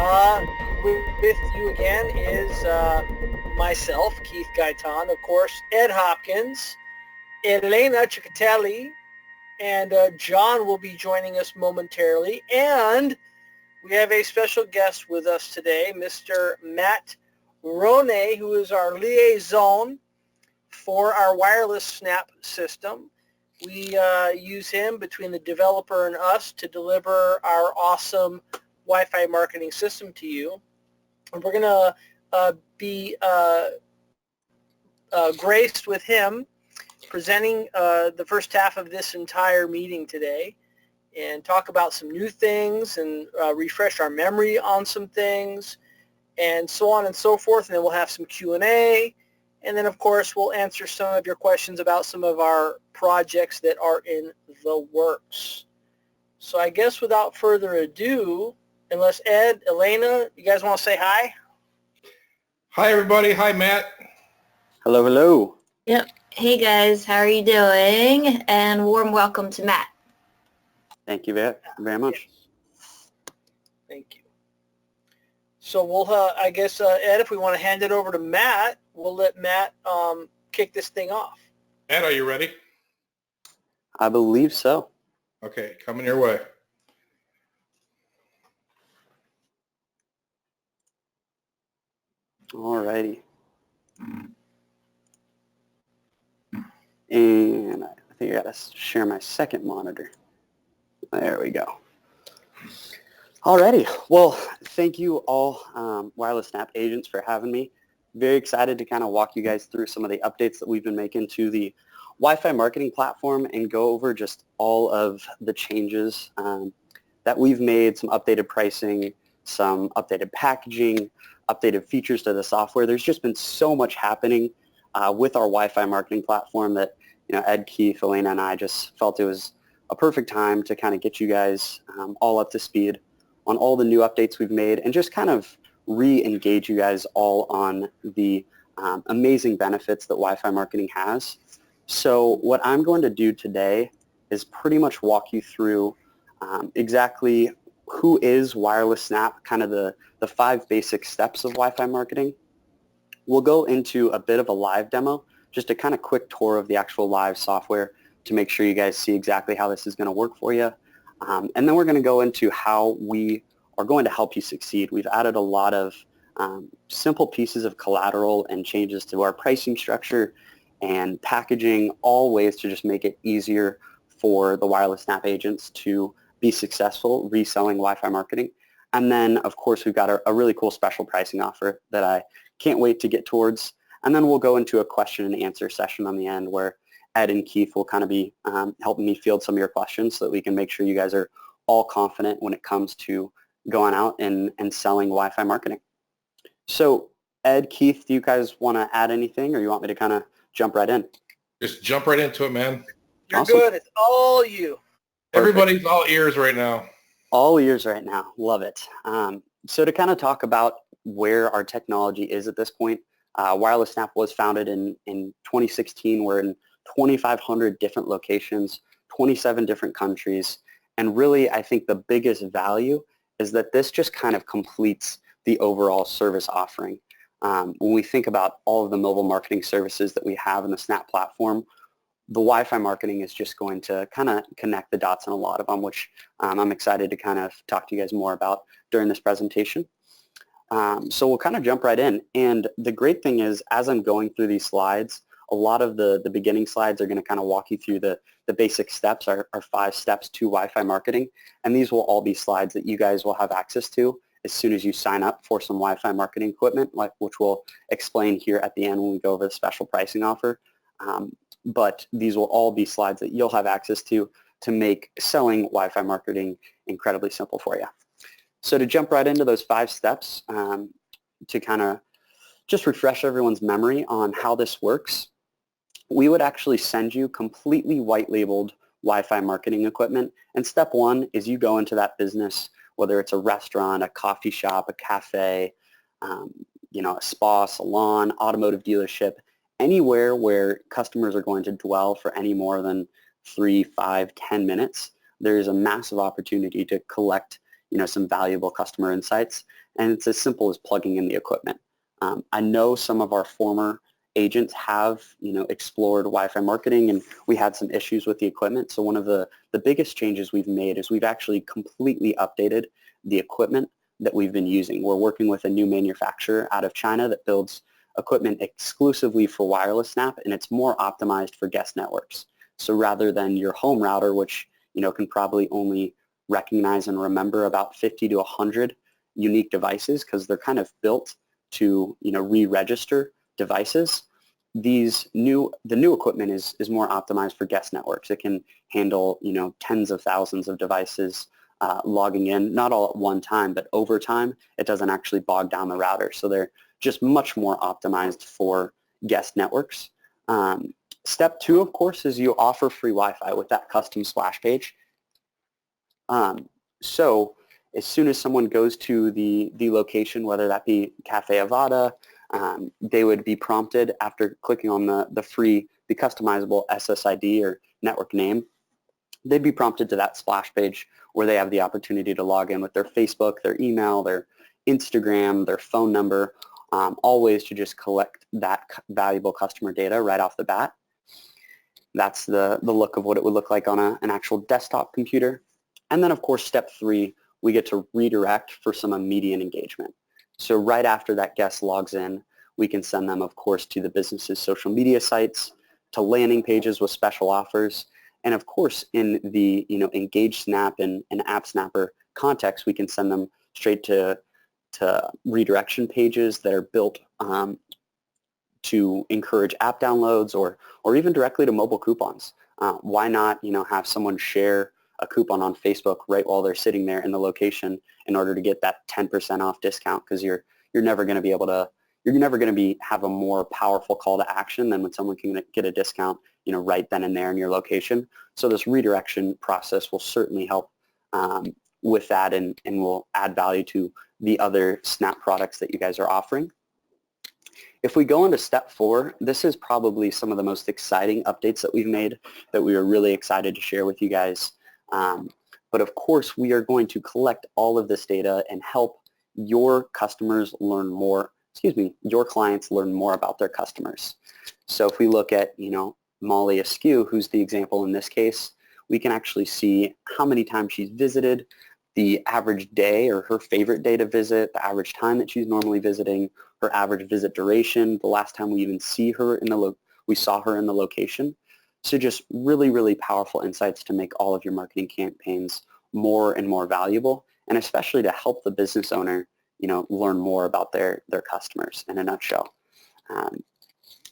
Uh, with you again is myself, Keith Gaitan, of course, Ed Hopkins, Elena Ciccatelli, and John will be joining us momentarily. And we have a special guest with us today, Mr. Matt Roney, who is our liaison for our WirelessSnap system. We use him between the developer and us to deliver our awesome Wi-Fi marketing system to you. And we're going to be graced with him presenting the first half of this entire meeting today and talk about some new things and refresh our memory on some things and so on and so forth. And then we'll have some Q&A. And then, of course, we'll answer some of your questions about some of our projects that are in the works. So I guess without further ado, unless Ed, Elena, you guys want to say hi? Hi, everybody. Hi, Matt. Hello, hello. Yep. Hey, guys. How are you doing? And warm welcome to Matt. Thank you very much. Thank you. So we'll, I guess, Ed, if we want to hand it over to Matt, we'll let Matt kick this thing off. Matt, are you ready? I believe so. Okay, coming your way. Alrighty. And I think I gotta share my second monitor. There we go. Alrighty. Well, thank you all WirelessSnap agents for having me. Very excited to kind of walk you guys through some of the updates that we've been making to the Wi-Fi marketing platform and go over just all of the changes that we've made, some updated pricing, some updated packaging, updated features to the software. There's just been so much happening with our Wi-Fi marketing platform that, you know, Ed, Keith, Elena, and I just felt it was a perfect time to kind of get you guys all up to speed on all the new updates we've made and just kind of re-engage you guys all on the amazing benefits that Wi-Fi marketing has. So what I'm going to do today is pretty much walk you through exactly who is WirelessSnap, kind of the 5 basic steps of Wi-Fi marketing. We'll go into a bit of a live demo, just a kind of quick tour of the actual live software to make sure you guys see exactly how this is going to work for you. And then we're going to go into how we are going to help you succeed. We've added a lot of simple pieces of collateral and changes to our pricing structure and packaging, all ways to just make it easier for the WirelessSnap agents to be successful reselling Wi-Fi marketing. And then, of course, we've got a really cool special pricing offer that I can't wait to get towards. And then we'll go into a question and answer session on the end where Ed and Keith will kind of be helping me field some of your questions so that we can make sure you guys are all confident when it comes to going out and selling Wi-Fi marketing. So, Ed, Keith, do you guys want to add anything or you want me to kind of jump right in? Just jump right into it, man. You're Awesome. good. It's all you. Everybody's all ears right now. All ears right now. Love it. So to kind of talk about where our technology is at this point, WirelessSnap was founded in 2016. We're in 2,500 different locations, 27 different countries. And really, I think the biggest value is that this just kind of completes the overall service offering. When we think about all of the mobile marketing services that we have in the Snap platform, the Wi-Fi marketing is just going to kind of connect the dots on a lot of them, which I'm excited to kind of talk to you guys more about during this presentation. So we'll kind of jump right in. And the great thing is, as I'm going through these slides, a lot of the beginning slides are going to kind of walk you through the basic steps, our 5 steps to Wi-Fi marketing. And these will all be slides that you guys will have access to as soon as you sign up for some Wi-Fi marketing equipment, which we'll explain here at the end when we go over the special pricing offer. But these will all be slides that you'll have access to make selling Wi-Fi marketing incredibly simple for you. So to jump right into those 5 steps, to kind of just refresh everyone's memory on how this works, we would actually send you completely white labeled Wi-Fi marketing equipment. And step 1 is you go into that business, whether it's a restaurant, a coffee shop, a cafe, a spa, salon, automotive dealership, anywhere where customers are going to dwell for any more than 3, 5, 10 minutes, there is a massive opportunity to collect some valuable customer insights. And it's as simple as plugging in the equipment. I know some of our former agents have, explored Wi-Fi marketing, and we had some issues with the equipment. So one of the biggest changes we've made is we've actually completely updated the equipment that we've been using. We're working with a new manufacturer out of China that builds equipment exclusively for WirelessSnap, and it's more optimized for guest networks. So rather than your home router, which can probably only recognize and remember about 50 to 100 unique devices because they're kind of built to re-register devices, the new equipment is more optimized for guest networks. It can handle tens of thousands of devices logging in, not all at one time, but over time it doesn't actually bog down the router. So they're just much more optimized for guest networks. Step 2, of course, is you offer free Wi-Fi with that custom splash page. So as soon as someone goes to the location, whether that be Cafe Avada, they would be prompted after clicking on the customizable SSID or network name, they'd be prompted to that splash page where they have the opportunity to log in with their Facebook, their email, their Instagram, their phone number, all ways to just collect that valuable customer data right off the bat. That's the look of what it would look like on an actual desktop computer. And then, of course, step 3, we get to redirect for some immediate engagement. So right after that guest logs in, we can send them, of course, to the business's social media sites, to landing pages with special offers, and of course, in the Engage Snap and App Snapper context, we can send them straight to redirection pages that are built to encourage app downloads or even directly to mobile coupons. Why not have someone share a coupon on Facebook right while they're sitting there in the location in order to get that 10% off discount, because you're never going to be able to have a more powerful call to action than when someone can get a discount right then and there in your location. So this redirection process will certainly help with that and will add value to the other Snap products that you guys are offering. If we go into step 4, this is probably some of the most exciting updates that we've made that we are really excited to share with you guys. But of course, we are going to collect all of this data and help your customers learn more, your clients learn more about their customers. So if we look at, Molly Askew, who's the example in this case, we can actually see how many times she's visited, the average day or her favorite day to visit, the average time that she's normally visiting, her average visit duration, the last time we even saw her in the location. So just really, really powerful insights to make all of your marketing campaigns more and more valuable, and especially to help the business owner, learn more about their customers in a nutshell.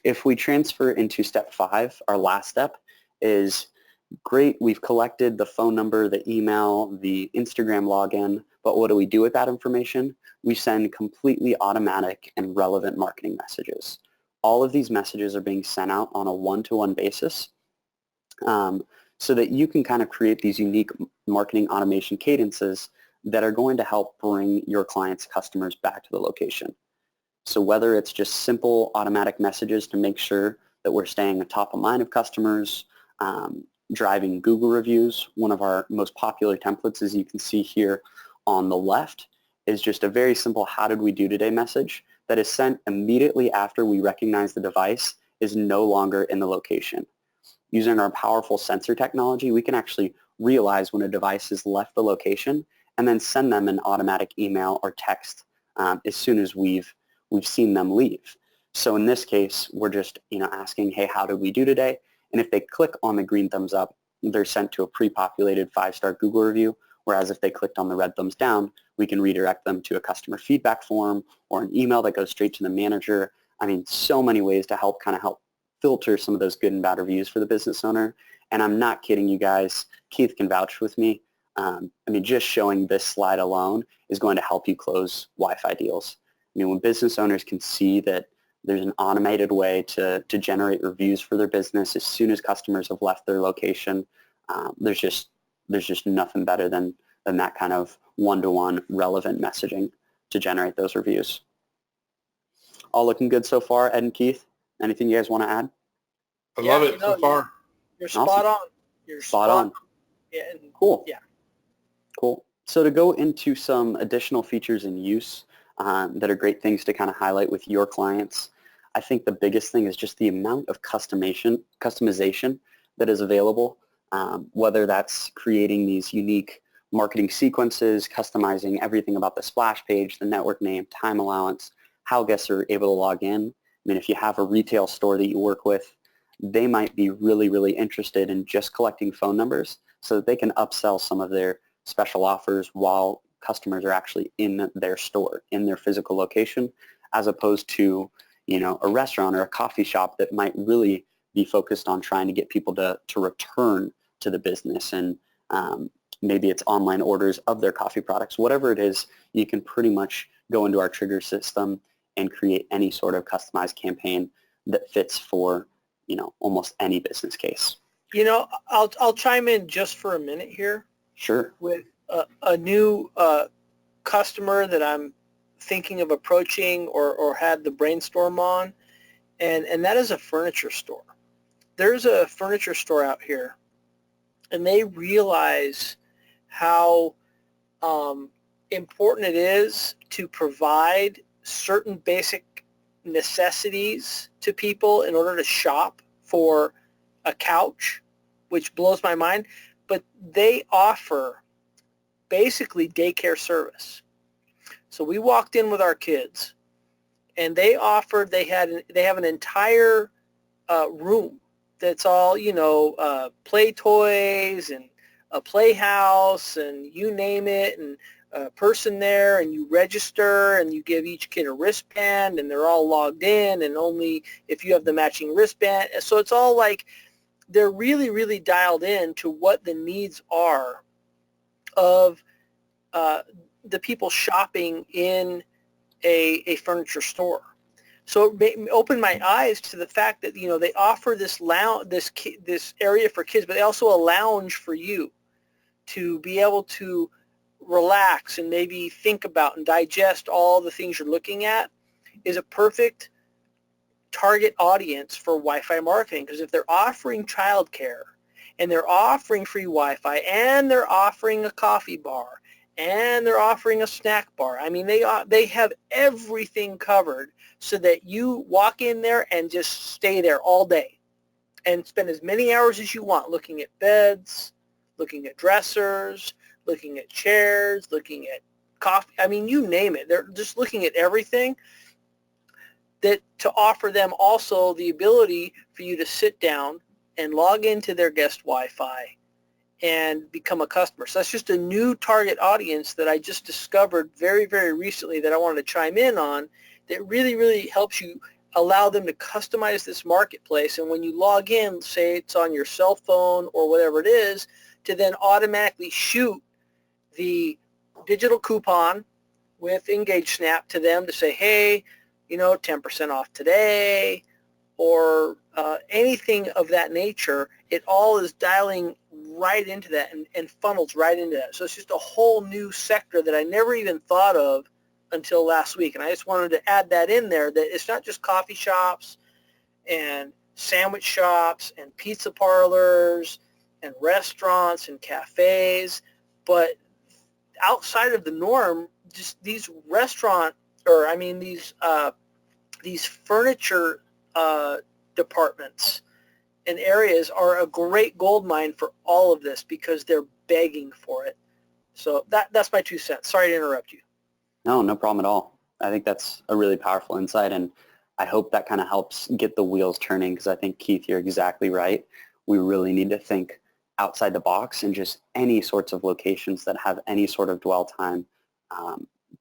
If we transfer into step 5, our last step is great. We've collected the phone number, the email, the Instagram login, but what do we do with that information? We send completely automatic and relevant marketing messages. All of these messages are being sent out on a one-to-one basis so that you can kind of create these unique marketing automation cadences that are going to help bring your clients' customers back to the location. So whether it's just simple automatic messages to make sure that we're staying top of mind of customers, driving Google reviews, one of our most popular templates, as you can see here on the left, is just a very simple "How did we do today?" message that is sent immediately after we recognize the device is no longer in the location. Using our powerful sensor technology, we can actually realize when a device has left the location and then send them an automatic email or text as soon as we've seen them leave. So in this case, we're just asking, hey, how did we do today? And if they click on the green thumbs up, they're sent to a pre-populated 5-star Google review, whereas if they clicked on the red thumbs down, we can redirect them to a customer feedback form or an email that goes straight to the manager. I mean, so many ways to help filter some of those good and bad reviews for the business owner. And I'm not kidding you guys. Keith can vouch with me. Just showing this slide alone is going to help you close Wi-Fi deals. When business owners can see that there's an automated way to generate reviews for their business as soon as customers have left their location, there's just nothing better than that kind of one-to-one relevant messaging to generate those reviews. All looking good so far, Ed and Keith? Anything you guys want to add? I love it so far. You're Awesome. spot on. You're Spot on. Yeah. Cool. Yeah. Cool. So to go into some additional features and use that are great things to kind of highlight with your clients, I think the biggest thing is just the amount of customization that is available, whether that's creating these unique marketing sequences, customizing everything about the splash page, the network name, time allowance, how guests are able to log in. I mean, if you have a retail store that you work with, they might be really, really interested in just collecting phone numbers so that they can upsell some of their special offers while customers are actually in their store, in their physical location, as opposed to, a restaurant or a coffee shop that might really be focused on trying to get people to return to the business, and maybe it's online orders of their coffee products. Whatever it is, you can pretty much go into our trigger system and create any sort of customized campaign that fits for, almost any business case. I'll chime in just for a minute here. Sure. With a new customer that I'm thinking of approaching or had the brainstorm on, and that is a furniture store. There's a furniture store out here, and they realize how important it is to provide certain basic necessities to people in order to shop for a couch, which blows my mind. But they offer basically daycare service. So we walked in with our kids, and they have an entire room that's all, play toys and a playhouse and you name it, and a person there, and you register and you give each kid a wristband, and they're all logged in, and only if you have the matching wristband. So it's all like they're really, really dialed in to what the needs are of the people shopping in a furniture store. So it opened my eyes to the fact that, they offer this this area for kids, but they also a lounge for you to be able to relax and maybe think about and digest all the things you're looking at. Is a perfect target audience for Wi-Fi marketing, because if they're offering childcare and they're offering free Wi-Fi and they're offering a coffee bar and they're offering a snack bar, I mean, they have everything covered so that you walk in there and just stay there all day and spend as many hours as you want looking at beds, looking at dressers, looking at chairs, looking at coffee. I mean, you name it. They're just looking at everything, that to offer them also the ability for you to sit down and log into their guest Wi-Fi and become a customer. So that's just a new target audience that I just discovered very, very recently that I wanted to chime in on, that really, really helps you allow them to customize this marketplace. And when you log in, say it's on your cell phone or whatever it is, to then automatically shoot the digital coupon with EngageSnap to them to say, hey, 10% off today, or anything of that nature. It all is dialing right into that and funnels right into that. So it's just a whole new sector that I never even thought of until last week. And I just wanted to add that in there, that it's not just coffee shops and sandwich shops and pizza parlors and restaurants and cafes, but outside of the norm, just these these furniture departments and areas are a great gold mine for all of this, because they're begging for it. So that's my 2 cents. Sorry to interrupt you. No problem at all. I think that's a really powerful insight, and I hope that kind of helps get the wheels turning, because I think, Keith, you're exactly right. We really need to think outside the box, and just any sorts of locations that have any sort of dwell time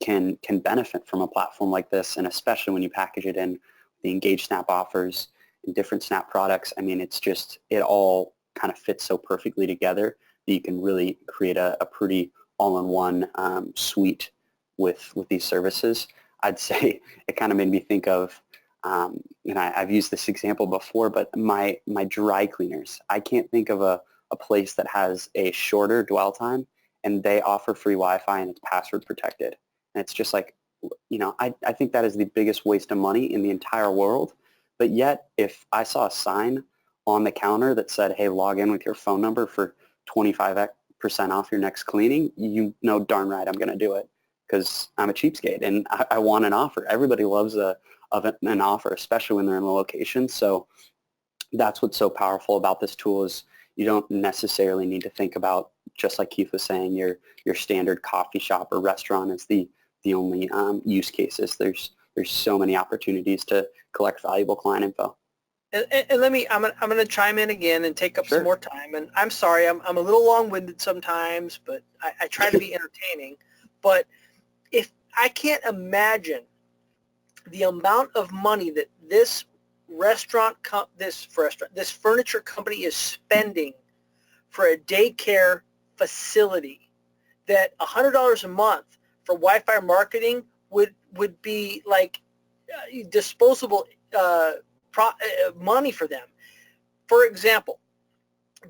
can benefit from a platform like this, and especially when you package it in the EngageSnap offers and different Snap products. I mean, it all kind of fits so perfectly together that you can really create a pretty all-in-one suite with these services. I'd say it kind of made me think of, I've used this example before, but my dry cleaners. I can't think of a place that has a shorter dwell time, and they offer free Wi-Fi and it's password protected. And it's just like, I think that is the biggest waste of money in the entire world. But yet, if I saw a sign on the counter that said, hey, log in with your phone number for 25% 20% off your next cleaning, you know darn right I'm going to do it because I'm a cheapskate and I want an offer. Everybody loves an offer, especially when they're in a location. So that's what's so powerful about this tool is you don't necessarily need to think about, just like Keith was saying, your standard coffee shop or restaurant is the only use cases. There's so many opportunities to collect valuable client info. And I'm gonna chime in again and take up Sure. some more time. And I'm sorry, I'm a little long-winded sometimes, but I try to be entertaining. But if I can't imagine the amount of money that this furniture company is spending for a daycare facility, that $100 a month for Wi-Fi marketing would be like disposable money for them. For example,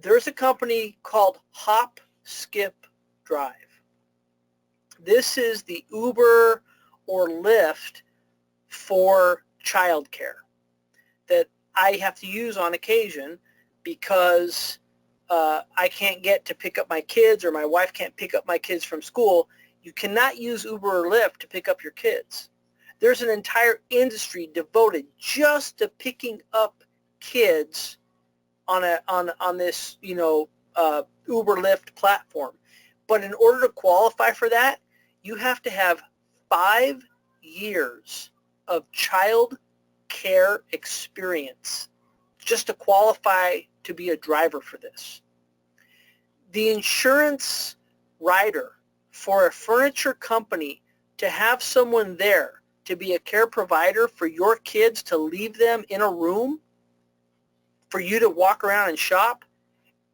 there's a company called Hop, Skip, Drive. This is the Uber or Lyft for childcare that I have to use on occasion because I can't get to pick up my kids, or my wife can't pick up my kids from school. You cannot use Uber or Lyft to pick up your kids. There's an entire industry devoted just to picking up kids on this, Uber Lyft platform. But in order to qualify for that, you have to have 5 years of child care experience just to qualify to be a driver for this. The insurance rider for a furniture company to have someone there to be a care provider for your kids, to leave them in a room for you to walk around and shop,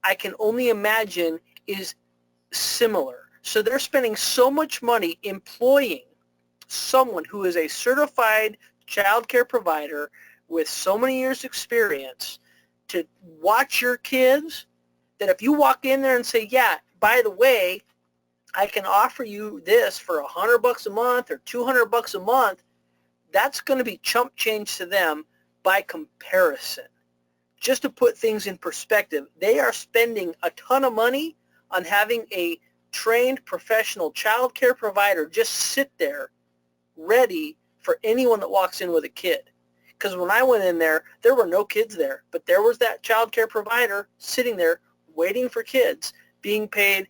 I can only imagine is similar. So they're spending so much money employing someone who is a certified child care provider with so many years experience to watch your kids, that if you walk in there and say, yeah, by the way, I can offer you this for $100 a month or $200 a month, that's going to be chump change to them by comparison. Just to put things in perspective, they are spending a ton of money on having a trained professional child care provider just sit there ready for anyone that walks in with a kid. Because when I went in there were no kids there, but there was that child care provider sitting there waiting for kids, being paid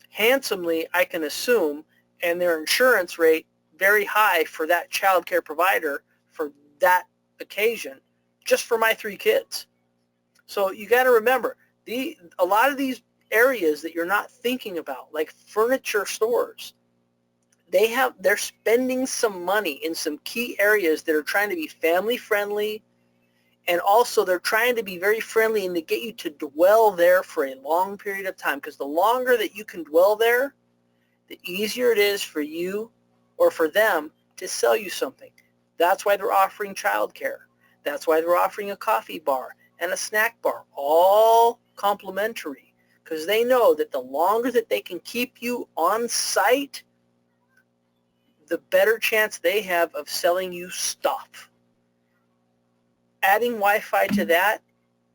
handsomely, I can assume, and their insurance rate very high for that child care provider for that occasion, just for my 3 kids. So you got to remember, a lot of these areas that you're not thinking about, like furniture stores, they're spending some money in some key areas that are trying to be family friendly, and also they're trying to be very friendly and to get you to dwell there for a long period of time, because the longer that you can dwell there, the easier it is for you or for them to sell you something. That's why they're offering childcare. That's why they're offering a coffee bar and a snack bar, all complimentary, because they know that the longer that they can keep you on site, the better chance they have of selling you stuff. Adding Wi-Fi to that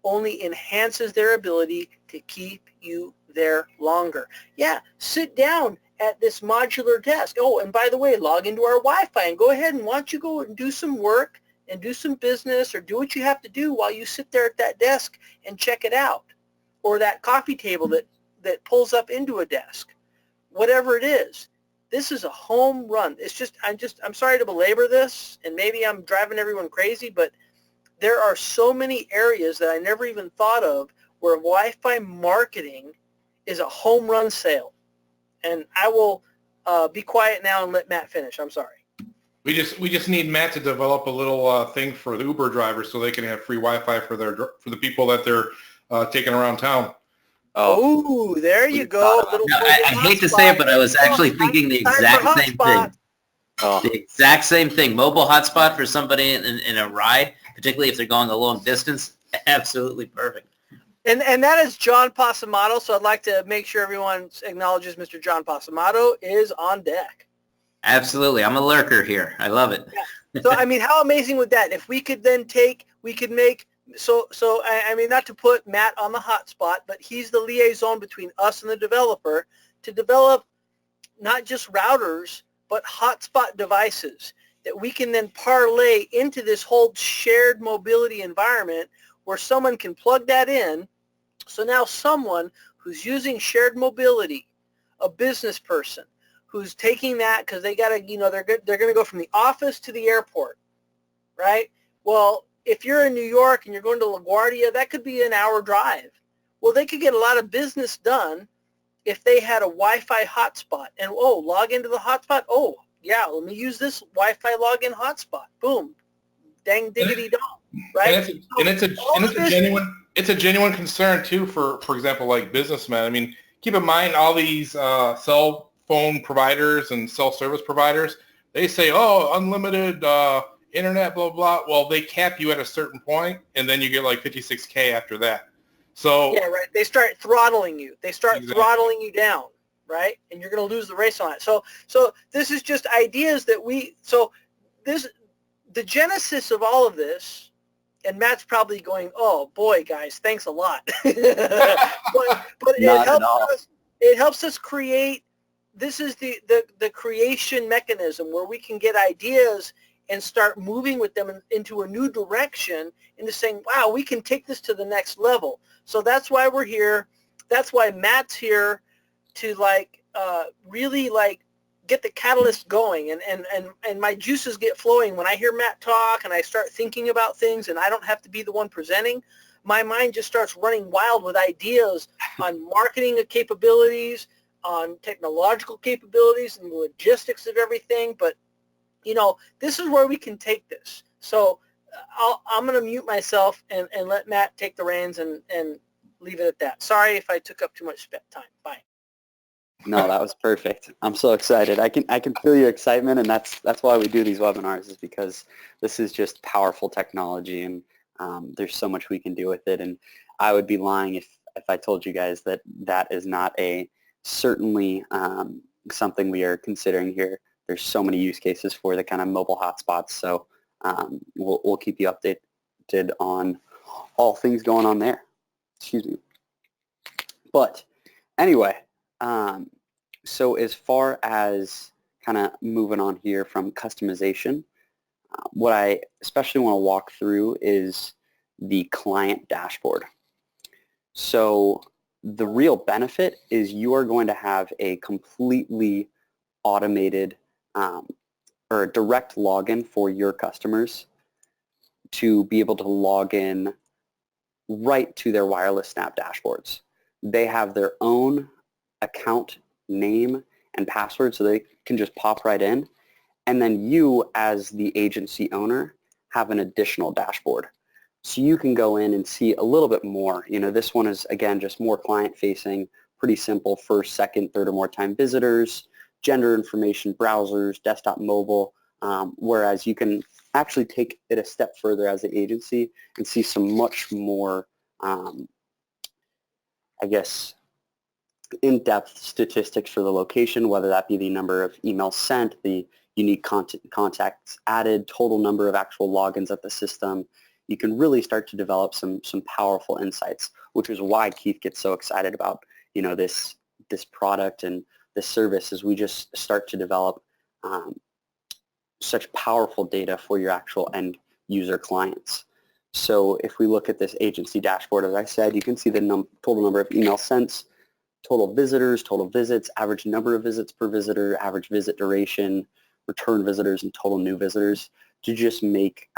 only enhances their ability to keep you there longer. Yeah, sit down at this modular desk. Oh, and by the way, log into our Wi-Fi and go ahead and why don't you go and do some work and do some business or do what you have to do while you sit there at that desk and check it out. Or that coffee table that pulls up into a desk. Whatever it is. This is a home run. I'm sorry to belabor this, and maybe I'm driving everyone crazy, but there are so many areas that I never even thought of where Wi-Fi marketing is a home run sale. And I will be quiet now and let Matt finish. I'm sorry. We just need Matt to develop a little thing for the Uber drivers so they can have free Wi-Fi for the people that they're taking around town. Oh, there you go. I hate to say it, but I was actually thinking the exact same thing. Oh. The exact same thing. Mobile hotspot for somebody in a ride, particularly if they're going a long distance. Absolutely perfect. And that is John Pasamato. So I'd like to make sure everyone acknowledges Mr. John Pasamato is on deck. Absolutely. I'm a lurker here. I love it. Yeah. So, I mean, how amazing would that? If we could then we could make I mean, not to put Matt on the hot spot, but he's the liaison between us and the developer to develop not just routers, but hotspot devices that we can then parlay into this whole shared mobility environment where someone can plug that in. So now someone who's using shared mobility, a business person who's taking that because they got to, they're going to go from the office to the airport, right? Well, if you're in New York and you're going to LaGuardia, that could be an hour drive. Well, they could get a lot of business done if they had a Wi-Fi hotspot and, log into the hotspot. Oh, yeah, let me use this Wi-Fi login hotspot. Boom. Dang diggity dong, right? And it's a genuine concern too for example, like businessmen. I mean, keep in mind all these cell phone providers and cell service providers, they say, unlimited internet, blah, blah. Well, they cap you at a certain point, and then you get like 56K after that. So yeah, right. They start throttling you. They start Exactly. throttling you down, right? And you're going to lose the race on it. So this is just ideas that the genesis of all of this, and Matt's probably going, oh boy, guys, thanks a lot. but it helps us create. This is the creation mechanism where we can get ideas and start moving with them into a new direction, into saying, wow, we can take this to the next level. So that's why we're here. That's why Matt's here to really get the catalyst going, and my juices get flowing when I hear Matt talk and I start thinking about things and I don't have to be the one presenting. My mind just starts running wild with ideas on marketing capabilities, on technological capabilities and the logistics of everything. But this is where we can take this. So I'm going to mute myself and let Matt take the reins and leave it at that. Sorry if I took up too much time. Bye. No, that was perfect. I'm so excited. I can feel your excitement, and that's why we do these webinars, is because this is just powerful technology, and there's so much we can do with it. And I would be lying if I told you guys that is not certainly something we are considering here. There's so many use cases for the kind of mobile hotspots, so we'll keep you updated on all things going on there. Excuse me. But anyway, so as far as kind of moving on here from customization, what I especially want to walk through is the client dashboard. So the real benefit is you are going to have a completely automated or a direct login for your customers to be able to log in right to their WirelessSnap dashboards. They have their own account name and password, so they can just pop right in. And then you, as the agency owner, have an additional dashboard. So you can go in and see a little bit more. This one is, again, just more client-facing, pretty simple, first, second, third, or more time visitors, gender information, browsers, desktop, mobile, whereas you can actually take it a step further as an agency and see some much more, in-depth statistics for the location, whether that be the number of emails sent, the unique contacts added, total number of actual logins at the system. You can really start to develop some powerful insights, which is why Keith gets so excited about this product and this service, as we just start to develop such powerful data for your actual end user clients. So if we look at this agency dashboard, as I said, you can see the total number of emails sent, total visitors, total visits, average number of visits per visitor, average visit duration, return visitors, and total new visitors, to just make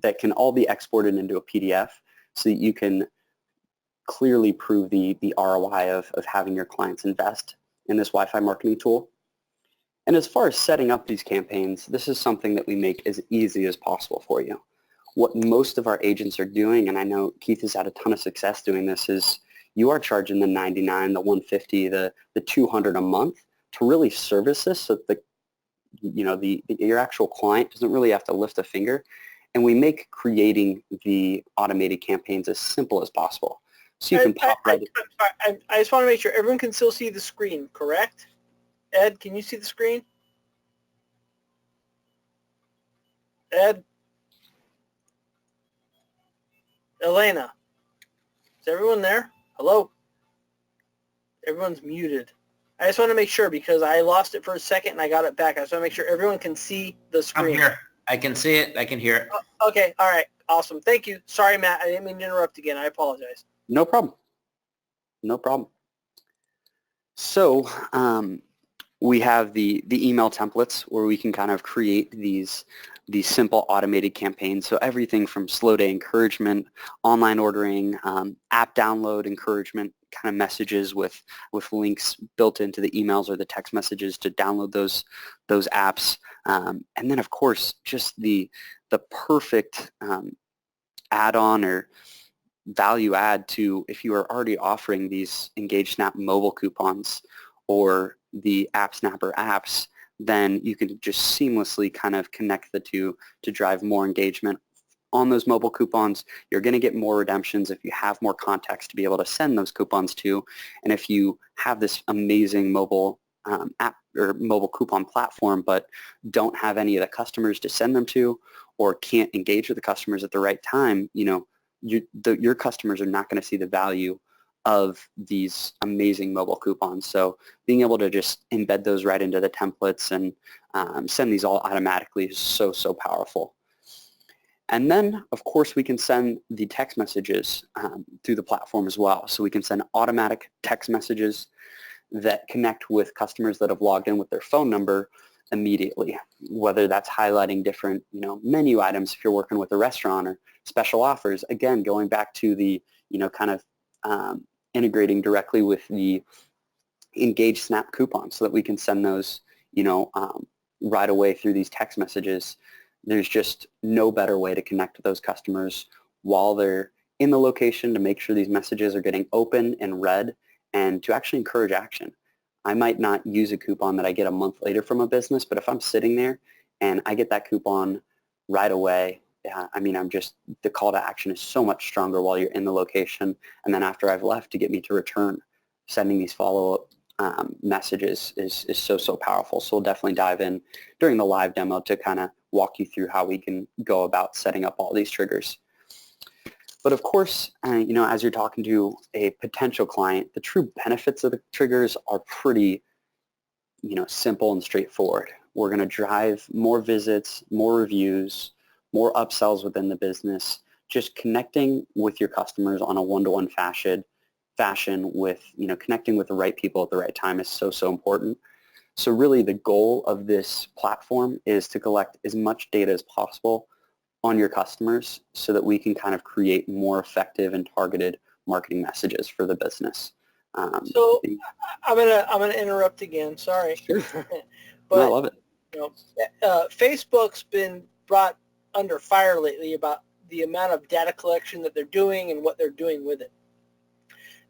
that can all be exported into a PDF so that you can clearly prove the ROI of having your clients invest in this Wi-Fi marketing tool. And as far as setting up these campaigns, this is something that we make as easy as possible for you. What most of our agents are doing, and I know Keith has had a ton of success doing this, is you are charging the $99, the $150, the $200 a month to really service this, so that your actual client doesn't really have to lift a finger. And we make creating the automated campaigns as simple as possible. So you can pop right in. I just want to make sure everyone can still see the screen, correct? Ed, can you see the screen? Ed? Elena, is everyone there? Hello? Everyone's muted. I just want to make sure because I lost it for a second and I got it back. I just want to make sure everyone can see the screen. I'm here. I can see it. I can hear it. Okay. All right. Awesome. Thank you. Sorry, Matt. I didn't mean to interrupt again. I apologize. No problem. No problem. So we have the email templates where we can kind of create these simple automated campaigns. So everything from slow day encouragement, online ordering, app download encouragement, kind of messages with links built into the emails or the text messages to download those apps. And then of course, just the perfect add-on or value add to if you are already offering these Engage Snap mobile coupons or the App Snapper apps, then you can just seamlessly kind of connect the two to drive more engagement on those mobile coupons. You're going to get more redemptions if you have more contacts to be able to send those coupons to. And if you have this amazing mobile app or mobile coupon platform but don't have any of the customers to send them to or can't engage with the customers at the right time, your customers are not going to see the value of these amazing mobile coupons. So being able to just embed those right into the templates and send these all automatically is so powerful. And then, of course, we can send the text messages through the platform as well. So we can send automatic text messages that connect with customers that have logged in with their phone number immediately, whether that's highlighting different menu items if you're working with a restaurant or special offers. Again, going back to the kind of integrating directly with the Engage Snap coupons so that we can send those right away through these text messages. There's just no better way to connect with those customers while they're in the location to make sure these messages are getting open and read and to actually encourage action. I might not use a coupon that I get a month later from a business, but if I'm sitting there and I get that coupon right away, the call to action is so much stronger while you're in the location. And then after I've left to get me to return, sending these follow-up messages is so powerful. So we'll definitely dive in during the live demo to kind of walk you through how we can go about setting up all these triggers. But of course, as you're talking to a potential client, the true benefits of the triggers are pretty, simple and straightforward. We're going to drive more visits, more reviews, more upsells within the business, just connecting with your customers on a one-to-one fashion with, connecting with the right people at the right time is so important. So really the goal of this platform is to collect as much data as possible on your customers so that we can kind of create more effective and targeted marketing messages for the business. So I'm gonna interrupt again. Sorry. Sure. But I love it. Facebook's been brought under fire lately about the amount of data collection that they're doing and what they're doing with it.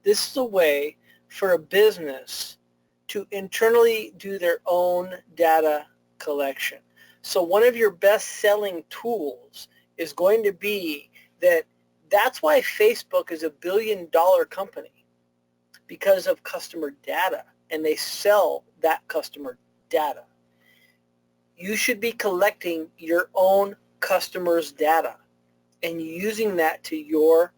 This is a way for a business to internally do their own data collection. So one of your best-selling tools is going to be that's why Facebook is a billion-dollar company, because of customer data, and they sell that customer data. You should be collecting your own customers' data and using that to your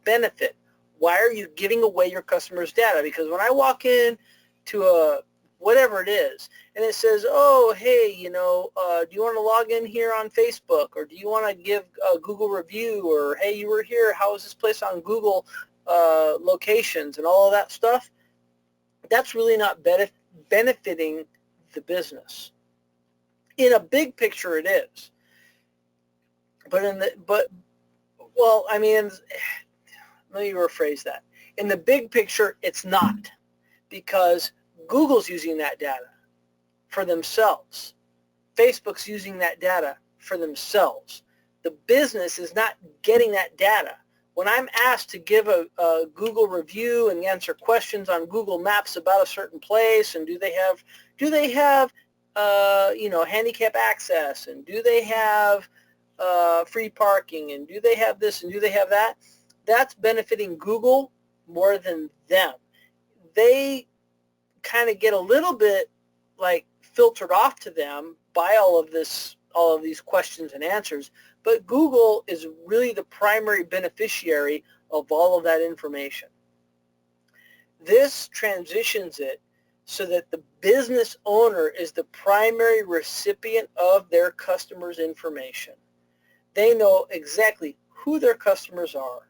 benefit. Why are you giving away your customers' data? Because when I walk in to a whatever it is, and it says, oh, hey, do you want to log in here on Facebook, or do you want to give a Google review, or hey, you were here, how is this place on Google locations and all of that stuff? That's really not benefiting the business. In a big picture, it is. But let me rephrase that. In the big picture, it's not, because Google's using that data for themselves. Facebook's using that data for themselves. The business is not getting that data. When I'm asked to give a Google review and answer questions on Google Maps about a certain place, and do they have handicap access, and do they have free parking, and do they have this, and do they have that, that's benefiting Google more than them. They kind of get a little bit filtered off to them by all of these questions and answers, But Google is really the primary beneficiary of all of that information. This transitions it so that the business owner is the primary recipient of their customers' information. They know exactly who their customers are,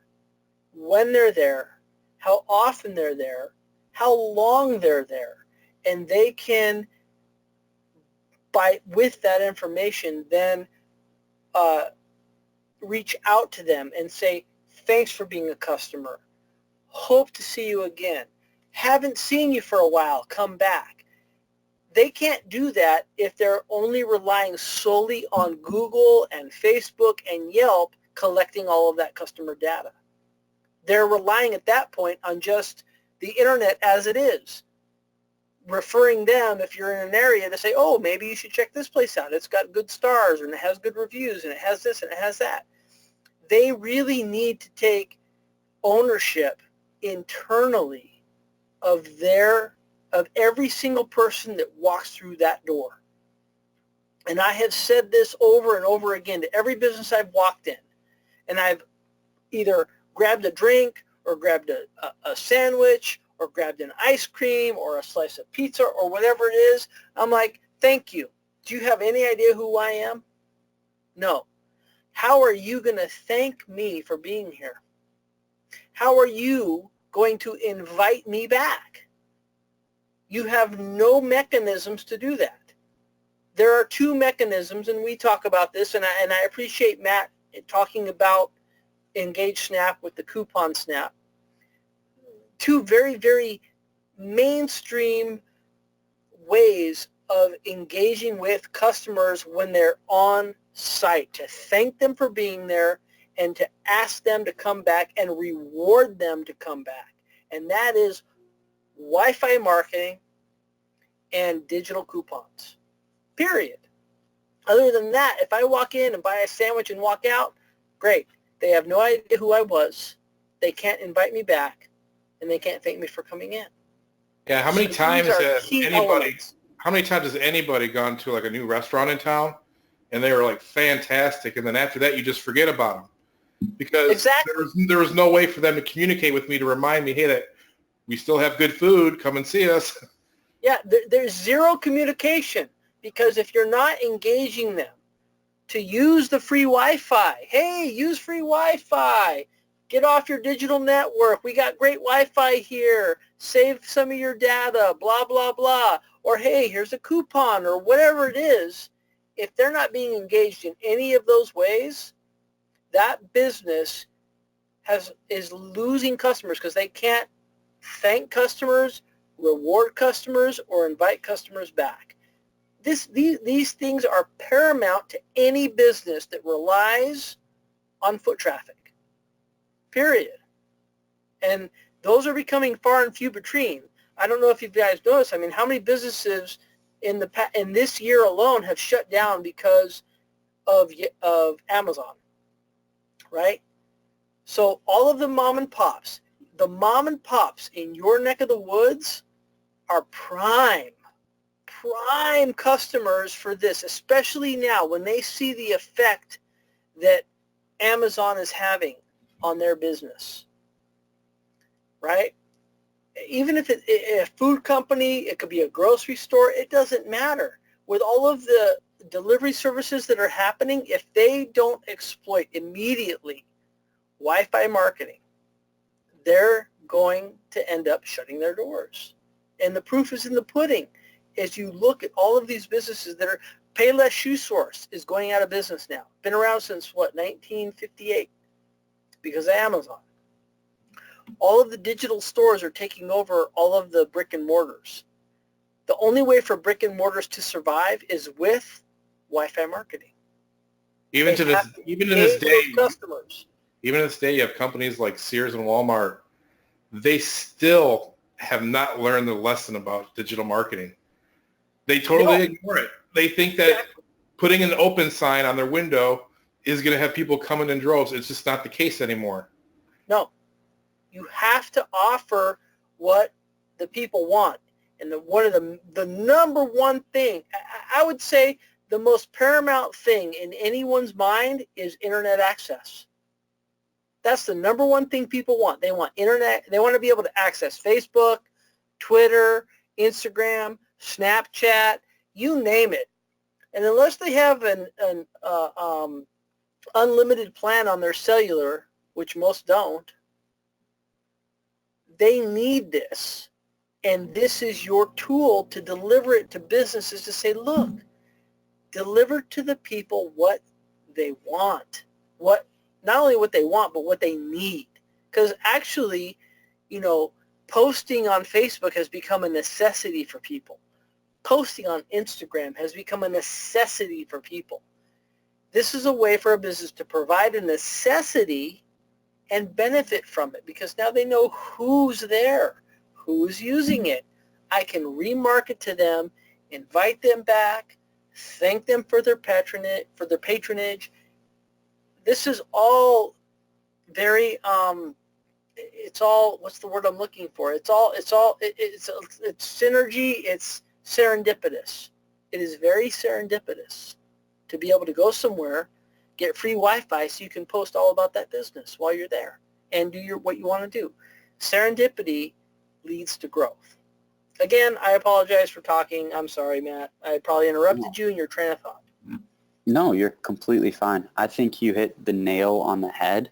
when they're there, how often they're there, how long they're there, and they can, with that information, then reach out to them and say, thanks for being a customer. Hope to see you again. Haven't seen you for a while. Come back. They can't do that if they're only relying solely on Google and Facebook and Yelp collecting all of that customer data. They're relying at that point on just the internet as it is, referring them, if you're in an area, to say, oh, maybe you should check this place out. It's got good stars and it has good reviews and it has this and it has that. They really need to take ownership internally of every single person that walks through that door. And I have said this over and over again to every business I've walked in. And I've either grabbed a drink or grabbed a sandwich or grabbed an ice cream or a slice of pizza or whatever it is. I'm like, thank you. Do you have any idea who I am? No. How are you going to thank me for being here? How are you going to invite me back? You have no mechanisms to do that. There are two mechanisms, and we talk about this, and I appreciate Matt talking about Engage Snap with the coupon snap. Two very, very mainstream ways of engaging with customers when they're on site, to thank them for being there and to ask them to come back and reward them to come back. And that is Wi-Fi marketing and digital coupons, period. Other than that, if I walk in and buy a sandwich and walk out, great. They have no idea who I was. They can't invite me back, and they can't thank me for coming in. Yeah, how many So times these are has key anybody elements. how many times has anybody gone to like a new restaurant in town and they were like fantastic, and then after that you just forget about them because Exactly. there was no way for them to communicate with me to remind me, hey, that we still have good food, come and see us. Yeah, there's zero communication, because if you're not engaging them to use the free Wi-Fi, hey, use free Wi-Fi, get off your digital network, we got great Wi-Fi here, save some of your data, blah, blah, blah, or hey, here's a coupon, or whatever it is. If they're not being engaged in any of those ways, that business is losing customers because they can't thank customers, reward customers, or invite customers back. These things are paramount to any business that relies on foot traffic, period. And those are becoming far and few between. I don't know if you guys noticed. I mean, how many businesses in this year alone have shut down because of Amazon, right? So all of the mom and pops in your neck of the woods are prime customers for this, especially now when they see the effect that Amazon is having on their business, right? Even if it's a food company, it could be a grocery store, it doesn't matter. With all of the delivery services that are happening, if they don't exploit immediately Wi-Fi marketing, they're going to end up shutting their doors. And the proof is in the pudding. As you look at all of these businesses that are, Payless Shoe Source is going out of business now. Been around since, 1958 because of Amazon. All of the digital stores are taking over all of the brick and mortars. The only way for brick and mortars to survive is with Wi-Fi marketing. Even to this day, customers. Even to this day, you have companies like Sears and Walmart. They still have not learned the lesson about digital marketing. They totally ignore it. They think that putting an open sign on their window is going to have people coming in droves. It's just not the case anymore. No. You have to offer what the people want. And one of the number one thing, I would say the most paramount thing in anyone's mind is internet access. That's the number one thing people want. They want internet. They want to be able to access Facebook, Twitter, Instagram, Snapchat, you name it. And unless they have an unlimited plan on their cellular, which most don't, they need this. And this is your tool to deliver it to businesses to say, look, deliver to the people what they want. Not only what they want, but what they need. Because actually, posting on Facebook has become a necessity for people. Posting on Instagram has become a necessity for people. This is a way for a business to provide a necessity and benefit from it, because now they know who's there, who's using it. I can remarket to them, invite them back, thank them for their patronage. This is all very it's all, what's the word I'm looking for? It's synergy, it's serendipitous. It is very serendipitous to be able to go somewhere, get free Wi-Fi so you can post all about that business while you're there and do what you want to do. Serendipity leads to growth. Again, I apologize for talking. I'm sorry, Matt. I probably interrupted you in your train of thought. No, you're completely fine. I think you hit the nail on the head,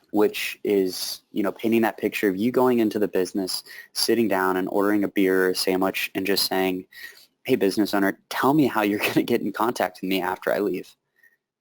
which is, painting that picture of you going into the business, sitting down and ordering a beer or a sandwich and just saying, hey, business owner, tell me how you're going to get in contact with me after I leave.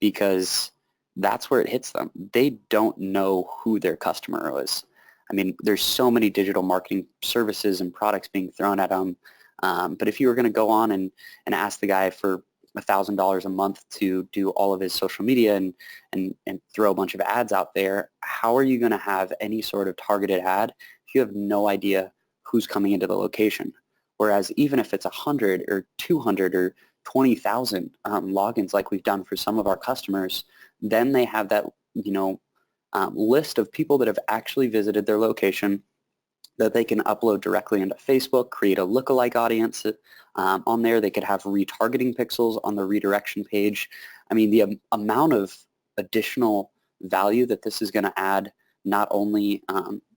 Because that's where it hits them. They don't know who their customer is. I mean, there's so many digital marketing services and products being thrown at them. But if you were going to go on and ask the guy for $1,000 a month to do all of his social media and throw a bunch of ads out there, how are you going to have any sort of targeted ad if you have no idea who's coming into the location? Whereas even if it's 100 or 200 or 20,000 logins like we've done for some of our customers, then they have that list of people that have actually visited their location that they can upload directly into Facebook, create a lookalike audience on there. They could have retargeting pixels on the redirection page. I mean, the amount of additional value that this is going to add, not only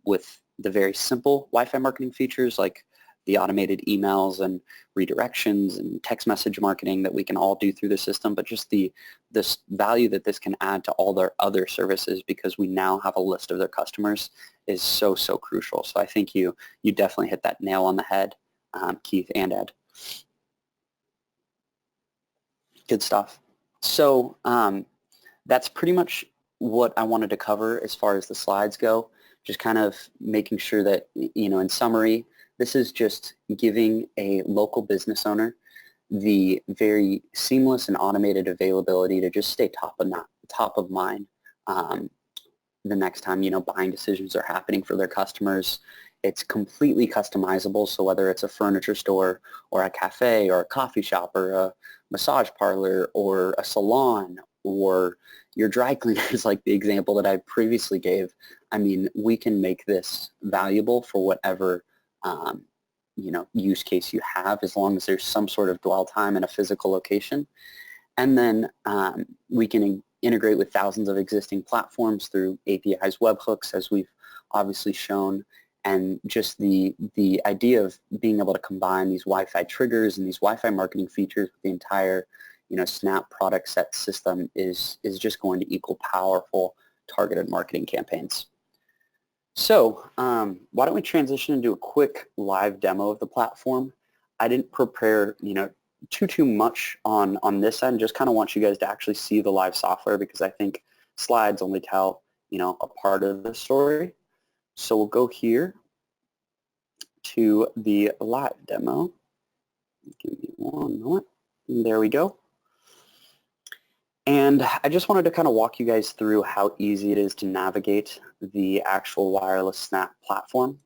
with the very simple Wi-Fi marketing features like the automated emails and redirections and text message marketing that we can all do through the system, but just this value that this can add to all their other services, because we now have a list of their customers, is so crucial. So I think you definitely hit that nail on the head, Keith and Ed. Good stuff. So that's pretty much what I wanted to cover as far as the slides go. Just kind of making sure that, in summary, this is just giving a local business owner the very seamless and automated availability to just stay top of mind the next time, buying decisions are happening for their customers. It's completely customizable, so whether it's a furniture store or a cafe or a coffee shop or a massage parlor or a salon or your dry cleaners, like the example that I previously gave, I mean, we can make this valuable for whatever use case you have, as long as there's some sort of dwell time in a physical location. And then we can integrate with thousands of existing platforms through APIs, webhooks, as we've obviously shown. And just the idea of being able to combine these Wi-Fi triggers and these Wi-Fi marketing features with the entire Snap product set system is just going to equal powerful targeted marketing campaigns. So why don't we transition and do a quick live demo of the platform. I didn't prepare too much on this end. Just kind of want you guys to actually see the live software, because I think slides only tell a part of the story. So we'll go here to the live demo. Give me one moment. There we go. And I just wanted to kind of walk you guys through how easy it is to navigate the actual WirelessSnap platform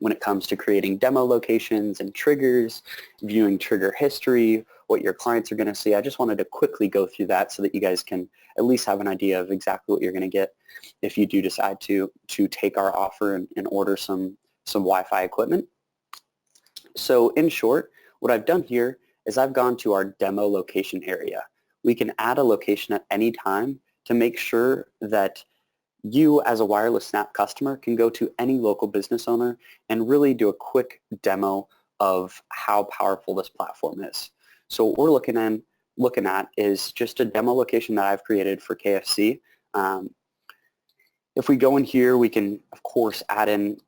when it comes to creating demo locations and triggers, viewing trigger history, what your clients are going to see. I just wanted to quickly go through that so that you guys can at least have an idea of exactly what you're going to get if you do decide to take our offer and order some Wi-Fi equipment. So in short, what I've done here is I've gone to our demo location area. We can add a location at any time to make sure that you as a WirelessSnap customer can go to any local business owner and really do a quick demo of how powerful this platform is. So what we're looking at is just a demo location that I've created for KFC. If we go in here, we can, of course, add in,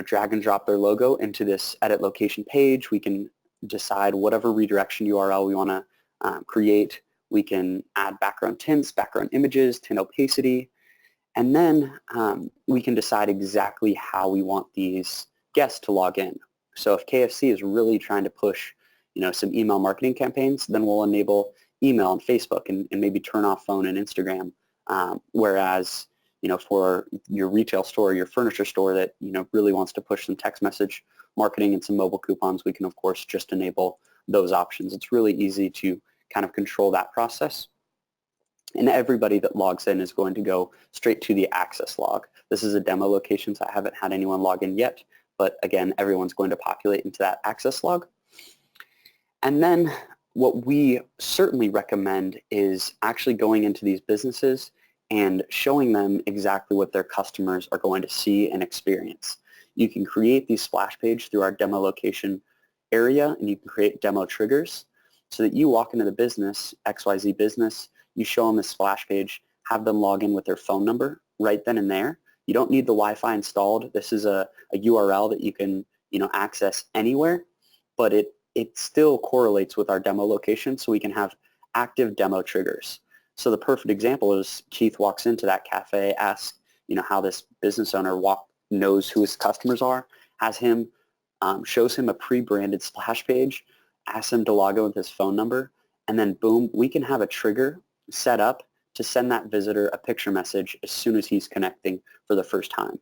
drag and drop their logo into this edit location page. We can decide whatever redirection URL we want to create. We can add background tints, background images, tint opacity, and then we can decide exactly how we want these guests to log in. So if KFC is really trying to push, some email marketing campaigns, then we'll enable email and Facebook and maybe turn off phone and Instagram. Whereas, for your retail store, your furniture store that, really wants to push some text message marketing and some mobile coupons, we can, of course, just enable those options. It's really easy to kind of control that process. And everybody that logs in is going to go straight to the access log. This is a demo location, so I haven't had anyone log in yet. But again, everyone's going to populate into that access log. And then what we certainly recommend is actually going into these businesses and showing them exactly what their customers are going to see and experience. You can create these splash page through our demo location area, and you can create demo triggers so that you walk into the business, XYZ business, you show them the splash page, have them log in with their phone number right then and there. You don't need the Wi-Fi installed. This is a URL that you can access anywhere, but it still correlates with our demo location, so we can have active demo triggers. So the perfect example is Keith walks into that cafe, asks how this business owner knows who his customers are, has him, shows him a pre-branded splash page, asks him to log in with his phone number, and then boom, we can have a trigger set up to send that visitor a picture message as soon as he's connecting for the first time.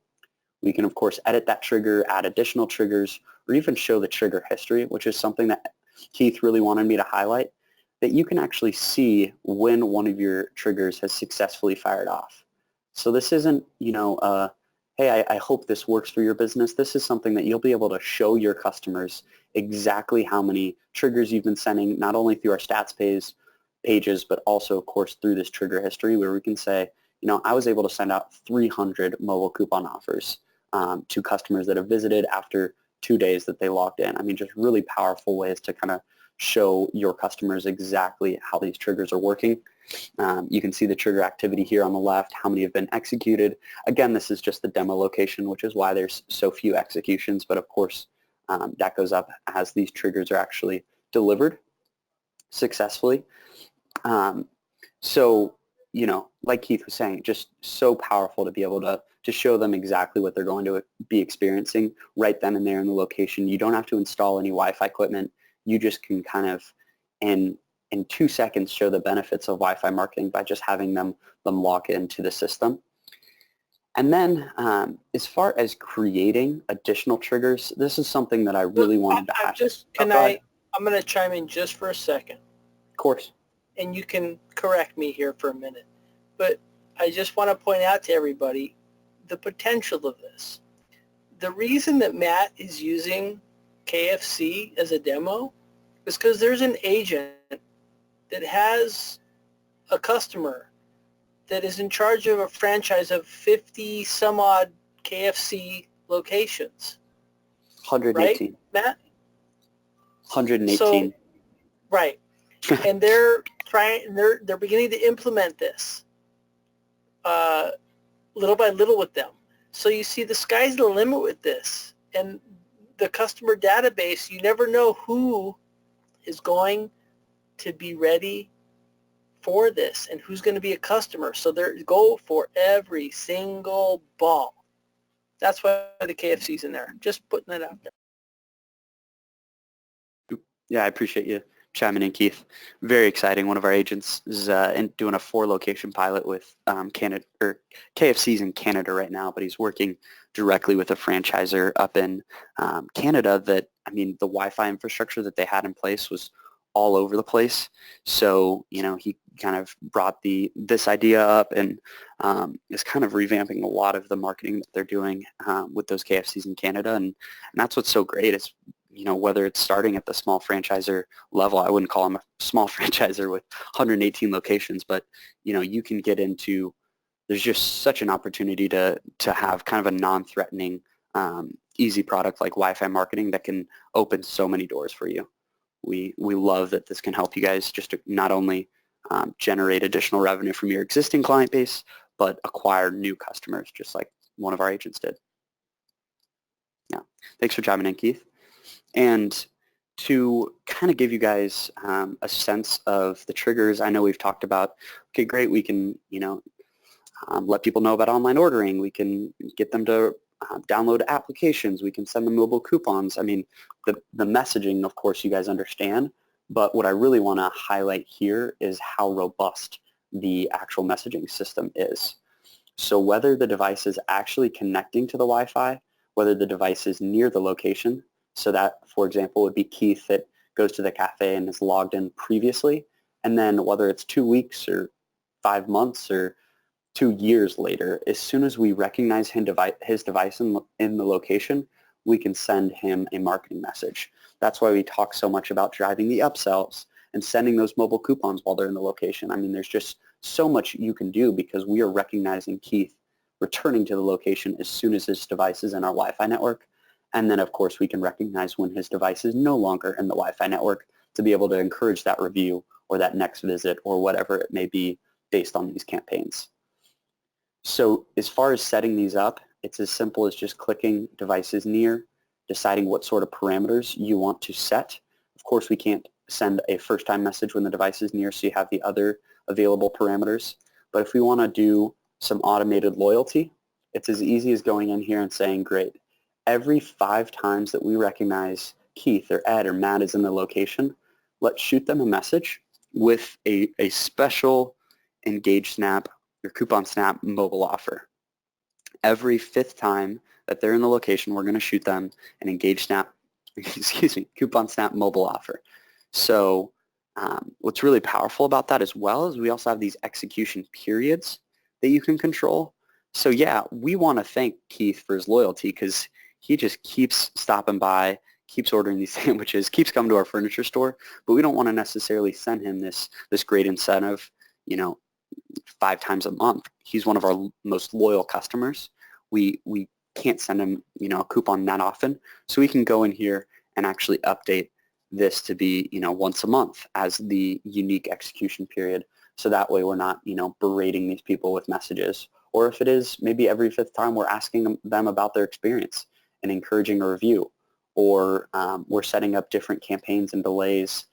We can, of course, edit that trigger, add additional triggers, or even show the trigger history, which is something that Keith really wanted me to highlight, that you can actually see when one of your triggers has successfully fired off. So this isn't, hey, I hope this works for your business. This is something that you'll be able to show your customers exactly how many triggers you've been sending, not only through our stats pages, but also, of course, through this trigger history where we can say, I was able to send out 300 mobile coupon offers to customers that have visited after 2 days that they logged in. I mean, just really powerful ways to kind of show your customers exactly how these triggers are working. You can see the trigger activity here on the left, how many have been executed. Again, this is just the demo location, which is why there's so few executions, but of course, that goes up as these triggers are actually delivered successfully. So, like Keith was saying, just so powerful to be able to show them exactly what they're going to be experiencing right then and there in the location. You don't have to install any Wi-Fi equipment. You just can kind of, in 2 seconds, show the benefits of Wi-Fi marketing by just having them log into the system. And then as far as creating additional triggers, this is something that I really wanted to have. I'm going to chime in just for a second. Of course. And you can correct me here for a minute. But I just want to point out to everybody the potential of this. The reason that Matt is using KFC as a demo is because there's an agent that has a customer that is in charge of a franchise of 50 some odd KFC locations. 118. Right, Matt? 118. So, right. And they're beginning to implement this little by little with them. So you see, the sky's the limit with this. And the customer database, you never know who is going to be ready for this and who's going to be a customer. So they go for every single ball. That's why the KFC's in there. Just putting it out there. Yeah, I appreciate you chiming in, Keith. Very exciting. One of our agents is doing a 4-location pilot with KFC's in Canada right now, but he's working directly with a franchisor up in Canada that, the Wi-Fi infrastructure that they had in place was all over the place. So, he kind of brought this idea up and is kind of revamping a lot of the marketing that they're doing with those KFCs in Canada. And that's what's so great is, whether it's starting at the small franchisor level, I wouldn't call them a small franchisor with 118 locations, but you can get into, there's just such an opportunity to have kind of a non-threatening, easy product like Wi-Fi marketing that can open so many doors for you. We love that this can help you guys just to not only generate additional revenue from your existing client base, but acquire new customers, just like one of our agents did. Yeah, thanks for chiming in, Keith. And to kind of give you guys a sense of the triggers, I know we've talked about, okay, great, we can, let people know about online ordering. We can get them to download applications. We can send them mobile coupons. I mean, the messaging, of course, you guys understand, but what I really want to highlight here is how robust the actual messaging system is. So whether the device is actually connecting to the Wi-Fi, whether the device is near the location, so that, for example, would be Keith that goes to the cafe and is logged in previously, and then whether it's 2 weeks or 5 months or 2 years later, as soon as we recognize his device in the location, we can send him a marketing message. That's why we talk so much about driving the upsells and sending those mobile coupons while they're in the location. I mean, there's just so much you can do because we are recognizing Keith returning to the location as soon as his device is in our Wi-Fi network. And then, of course, we can recognize when his device is no longer in the Wi-Fi network to be able to encourage that review or that next visit or whatever it may be based on these campaigns. So as far as setting these up, it's as simple as just clicking devices near, deciding what sort of parameters you want to set. Of course, we can't send a first-time message when the device is near, so you have the other available parameters. But if we want to do some automated loyalty, it's as easy as going in here and saying, great, every 5 times that we recognize Keith or Ed or Matt is in the location, let's shoot them a message with a special Engage Snap or Coupon Snap mobile offer. Every 5th time that they're in the location, we're going to shoot them an Engage Snap, Coupon Snap mobile offer. So what's really powerful about that as well is we also have these execution periods that you can control. So yeah, we want to thank Keith for his loyalty because he just keeps stopping by, keeps ordering these sandwiches, keeps coming to our furniture store, but we don't want to necessarily send him this great incentive, 5 times a month. He's one of our most loyal customers. We can't send him, a coupon that often, so we can go in here and actually update this to be, once a month as the unique execution period. So that way we're not, berating these people with messages. Or if it is maybe every 5th time we're asking them about their experience and encouraging a review. Or we're setting up different campaigns and delays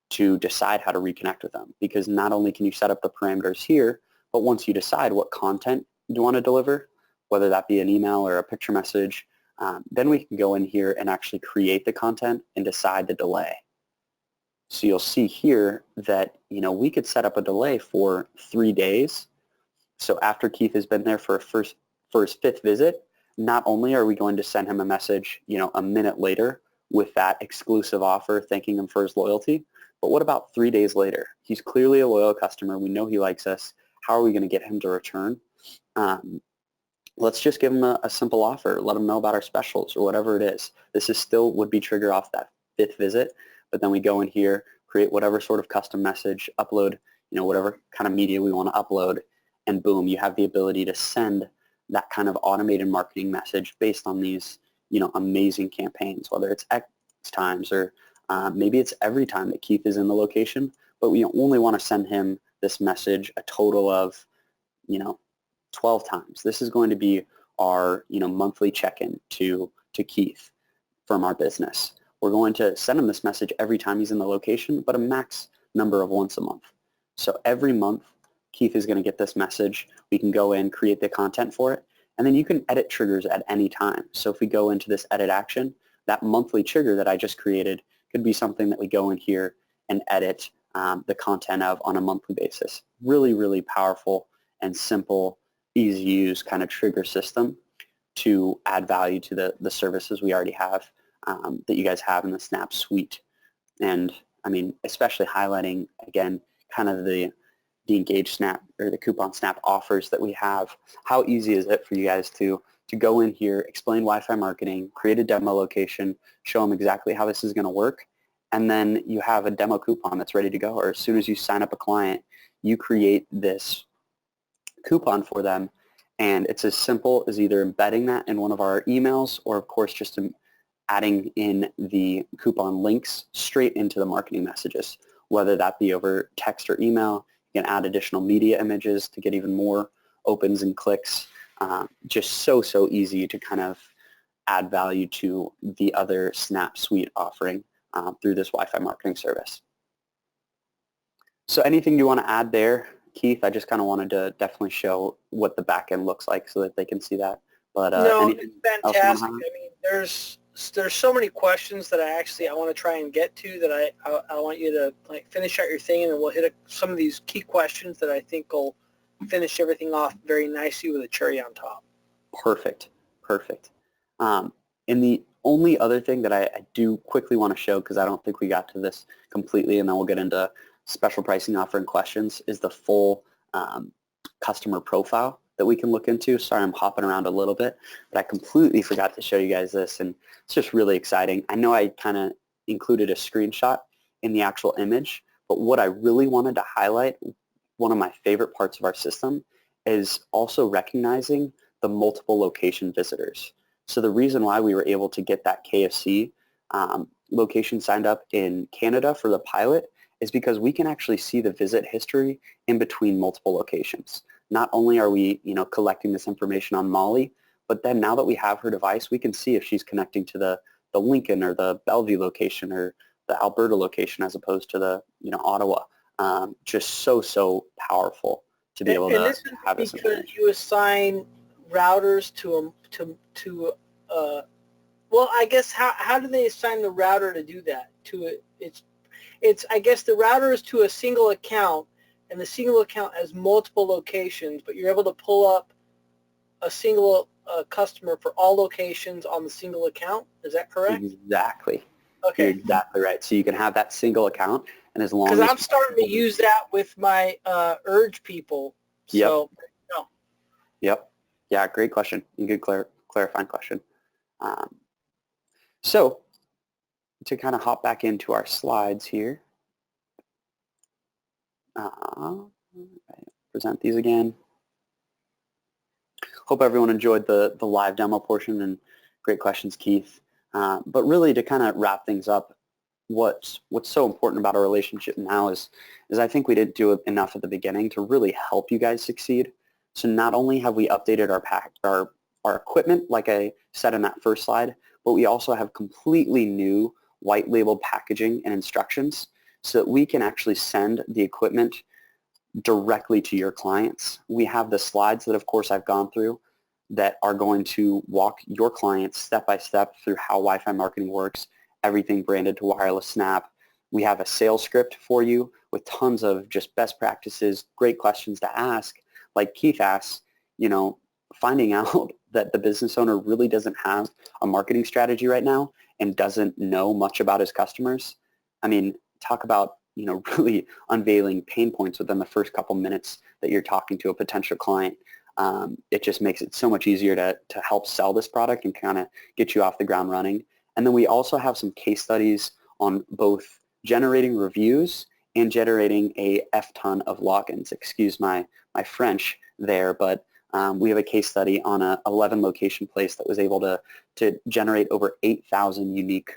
to decide how to reconnect with them. Because not only can you set up the parameters here, but once you decide what content you want to deliver, whether that be an email or a picture message, then we can go in here and actually create the content and decide the delay. So you'll see here that, we could set up a delay for 3 days. So after Keith has been there for his 5th visit, not only are we going to send him a message, a minute later with that exclusive offer thanking him for his loyalty, but what about 3 days later? He's clearly a loyal customer. We know he likes us. How are we going to get him to return? Let's just give him a simple offer. Let him know about our specials or whatever it is. This is still would be trigger off that 5th visit, but then we go in here, create whatever sort of custom message, upload, whatever kind of media we want to upload, and boom, you have the ability to send that kind of automated marketing message based on these, amazing campaigns, whether it's X times or maybe it's every time that Keith is in the location, but we only want to send him this message a total of, 12 times. This is going to be our, monthly check-in to Keith from our business. We're going to send him this message every time he's in the location, but a max number of once a month. So every month, Keith is going to get this message. We can go in, create the content for it, and then you can edit triggers at any time. So if we go into this edit action, that monthly trigger that I just created could be something that we go in here and edit the content of on a monthly basis. Really, really powerful and simple, easy to use kind of trigger system to add value to the services we already have that you guys have in the Snap suite. And I mean, especially highlighting, again, kind of the Engage Snap or the Coupon Snap offers that we have. How easy is it for you guys to to go in here, explain Wi-Fi marketing, create a demo location, show them exactly how this is going to work, and then you have a demo coupon that's ready to go. Or as soon as you sign up a client, you create this coupon for them, and it's as simple as either embedding that in one of our emails or, of course, just adding in the coupon links straight into the marketing messages, whether that be over text or email. You can add additional media images to get even more opens and clicks. Just so easy to kind of add value to the other Snap Suite offering through this Wi-Fi marketing service. So anything you want to add there, Keith? I just kind of wanted to definitely show what the back end looks like so that they can see that. But no, it's fantastic. I mean, there's so many questions that I want to try and get to that I want you to like finish out your thing, and then we'll hit some of these key questions that I think will finish everything off very nicely with a cherry on top. Perfect. And the only other thing that I do quickly want to show, because I don't think we got to this completely, and then we'll get into special pricing offer and questions, is the full customer profile that we can look into. Sorry, I'm hopping around a little bit, but I completely forgot to show you guys this, and it's just really exciting. I know I kind of included a screenshot in the actual image, but what I really wanted to highlight, one of my favorite parts of our system, is also recognizing the multiple location visitors. So the reason why we were able to get that KFC location signed up in Canada for the pilot is because we can actually see the visit history in between multiple locations. Not only are we, collecting this information on Molly, but then now that we have her device, we can see if she's connecting to the Lincoln or the Bellevue location or the Alberta location as opposed to the, Ottawa. Just so powerful to be able to have this. Because you assign routers well, I guess how do they assign the router to do that? It's I guess the router is to a single account, and the single account has multiple locations, but you're able to pull up a single customer for all locations on the single account. Is that correct? Exactly. Okay. You're exactly right. So you can have that single account, and as long as I'm starting to use that with my Urge people. Yep. So, no. Yep. Yeah, great question. And good clarifying question. So to kind of hop back into our slides here, present these again. Hope everyone enjoyed the live demo portion, and great questions, Keith. But really, to kind of wrap things up, what's so important about our relationship now is I think we didn't do it enough at the beginning to really help you guys succeed. So not only have we updated our equipment, like I said in that first slide, but we also have completely new white label packaging and instructions so that we can actually send the equipment directly to your clients. We have the slides that, of course, I've gone through that are going to walk your clients step by step through how Wi-Fi marketing works, everything branded to WirelessSnap. We have a sales script for you with tons of just best practices, great questions to ask, like Keith asks, finding out that the business owner really doesn't have a marketing strategy right now and doesn't know much about his customers. I mean, talk about, really unveiling pain points within the first couple minutes that you're talking to a potential client. It just makes it so much easier to help sell this product and kind of get you off the ground running. And then we also have some case studies on both generating reviews and generating a F-ton of logins. Excuse my French there, but we have a case study on a 11 location place that was able to generate over 8,000 unique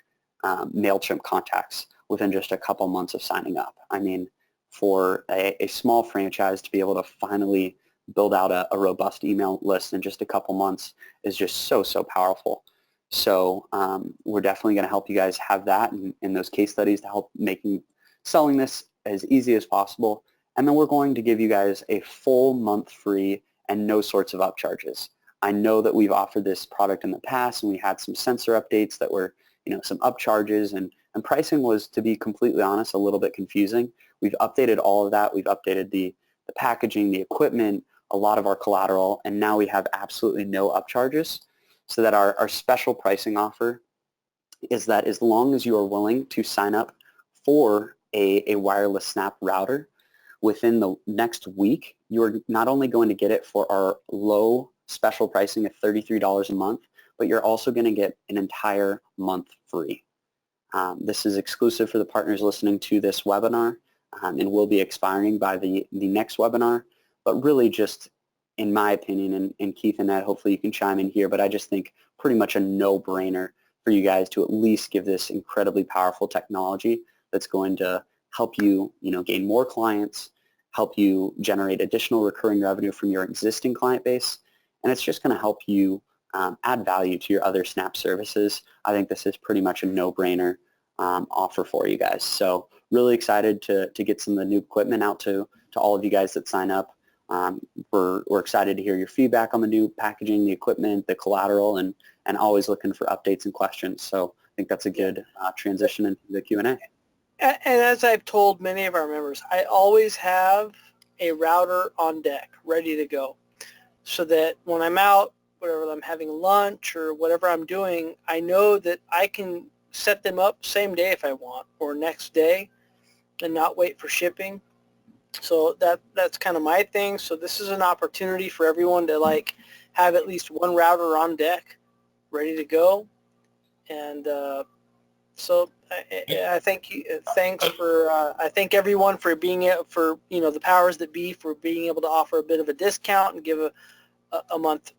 MailChimp contacts within just a couple months of signing up. I mean, for a small franchise to be able to finally build out a robust email list in just a couple months is just so powerful. So we're definitely going to help you guys have that in those case studies to help making selling this as easy as possible. And then we're going to give you guys a full month free and no sorts of upcharges. I know that we've offered this product in the past, and we had some sensor updates that were, some upcharges, and pricing was, to be completely honest, a little bit confusing. We've updated all of that. We've updated the packaging, the equipment, a lot of our collateral, and now we have absolutely no upcharges, so that our special pricing offer is that as long as you are willing to sign up for a WirelessSnap router, within the next week, you're not only going to get it for our low special pricing of $33 a month, but you're also going to get an entire month free. This is exclusive for the partners listening to this webinar, and will be expiring by the next webinar. But really, just in my opinion, and Keith and Ed, hopefully you can chime in here, but I just think pretty much a no-brainer for you guys to at least give this incredibly powerful technology that's going to help you, gain more clients, help you generate additional recurring revenue from your existing client base, and it's just going to help you add value to your other Snap services. I think this is pretty much a no-brainer offer for you guys. So really excited to get some of the new equipment out to all of you guys that sign up. We're excited to hear your feedback on the new packaging, the equipment, the collateral, and always looking for updates and questions. So I think that's a good transition into the Q&A. And as I've told many of our members, I always have a router on deck ready to go so that when I'm out, whatever I'm having lunch or whatever I'm doing, I know that I can set them up same day if I want or next day and not wait for shipping. So that's kind of my thing. So this is an opportunity for everyone to have at least one router on deck ready to go. And so I thank you. Thanks for I thank everyone for being the powers that be for being able to offer a bit of a discount and give a month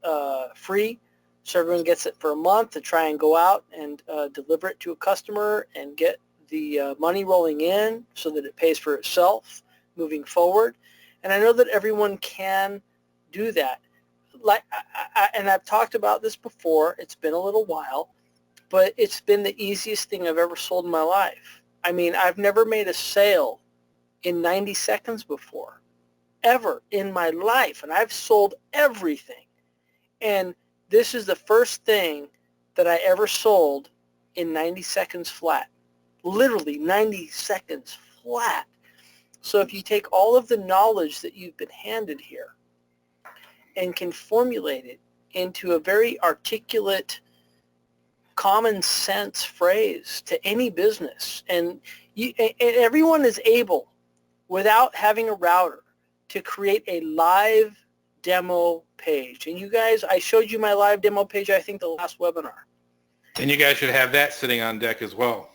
free, so everyone gets it for a month to try and go out and deliver it to a customer and get the money rolling in so that it pays for itself moving forward. And I know that everyone can do that. And I've talked about this before. It's been a little while, but it's been the easiest thing I've ever sold in my life. I mean, I've never made a sale in 90 seconds before, ever in my life, and I've sold everything. And this is the first thing that I ever sold in 90 seconds flat, literally 90 seconds flat. So if you take all of the knowledge that you've been handed here and can formulate it into a very articulate, common sense phrase to any business, and everyone is able, without having a router, to create a live demo page. And you guys, I showed you my live demo page, I think, the last webinar. And you guys should have that sitting on deck as well.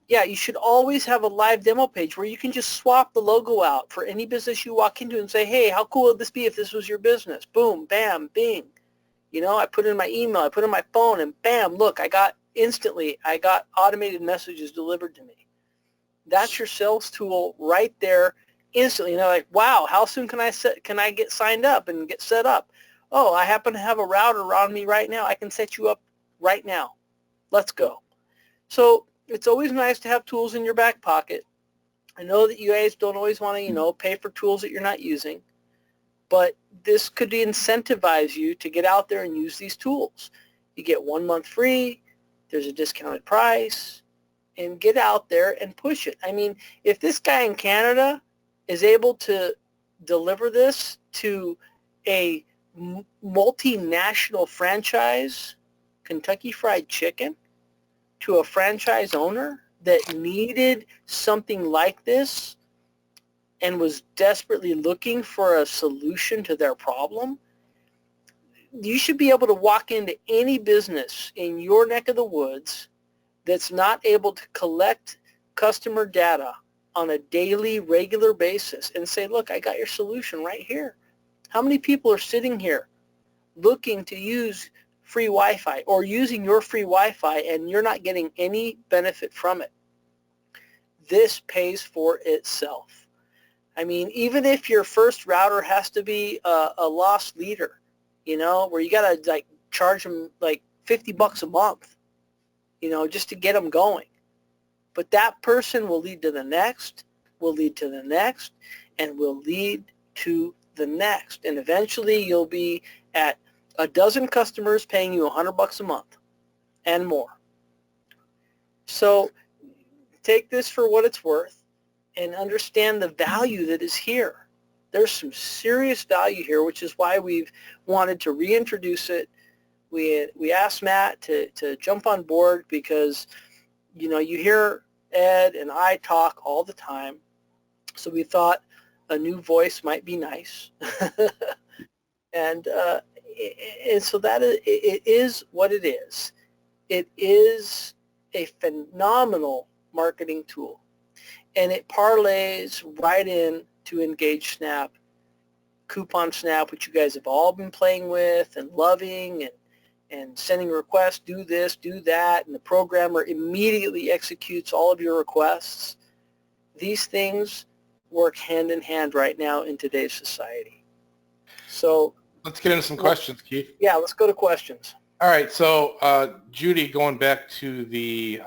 Yeah, you should always have a live demo page where you can just swap the logo out for any business you walk into and say, hey, how cool would this be if this was your business? Boom, bam, bing. I put in my email, I put in my phone, and bam, look, I got automated messages delivered to me. That's your sales tool right there instantly. Wow, how soon can I get signed up and get set up? Oh, I happen to have a router on me right now. I can set you up right now. Let's go. So it's always nice to have tools in your back pocket. I know that you guys don't always want to, pay for tools that you're not using, but this could incentivize you to get out there and use these tools. You get 1 month free, there's a discounted price, and get out there and push it. I mean, if this guy in Canada is able to deliver this to a multinational franchise, Kentucky Fried Chicken, to a franchise owner that needed something like this and was desperately looking for a solution to their problem, you should be able to walk into any business in your neck of the woods that's not able to collect customer data on a daily, regular basis and say, look, I got your solution right here. How many people are sitting here looking to use free Wi-Fi or using your free Wi-Fi and you're not getting any benefit from it? This pays for itself. I mean, even if your first router has to be a loss leader, where you got to charge them $50 a month, just to get them going. But that person will lead to the next, will lead to the next, and will lead to the next. And eventually you'll be at a dozen customers paying you $100 a month and more. So take this for what it's worth and understand the value that is here. There's some serious value here, which is why we've wanted to reintroduce it. We asked Matt to jump on board because, you hear Ed and I talk all the time. So we thought a new voice might be nice. And, And so that is, it is what it is. It is a phenomenal marketing tool, and it parlays right in to Engage Snap, Coupon Snap, which you guys have all been playing with and loving, and sending requests, do this, do that, and the programmer immediately executes all of your requests. These things work hand in hand right now in today's society. So let's get into some questions, Keith. Yeah, let's go to questions. All right, so Judy, going back to the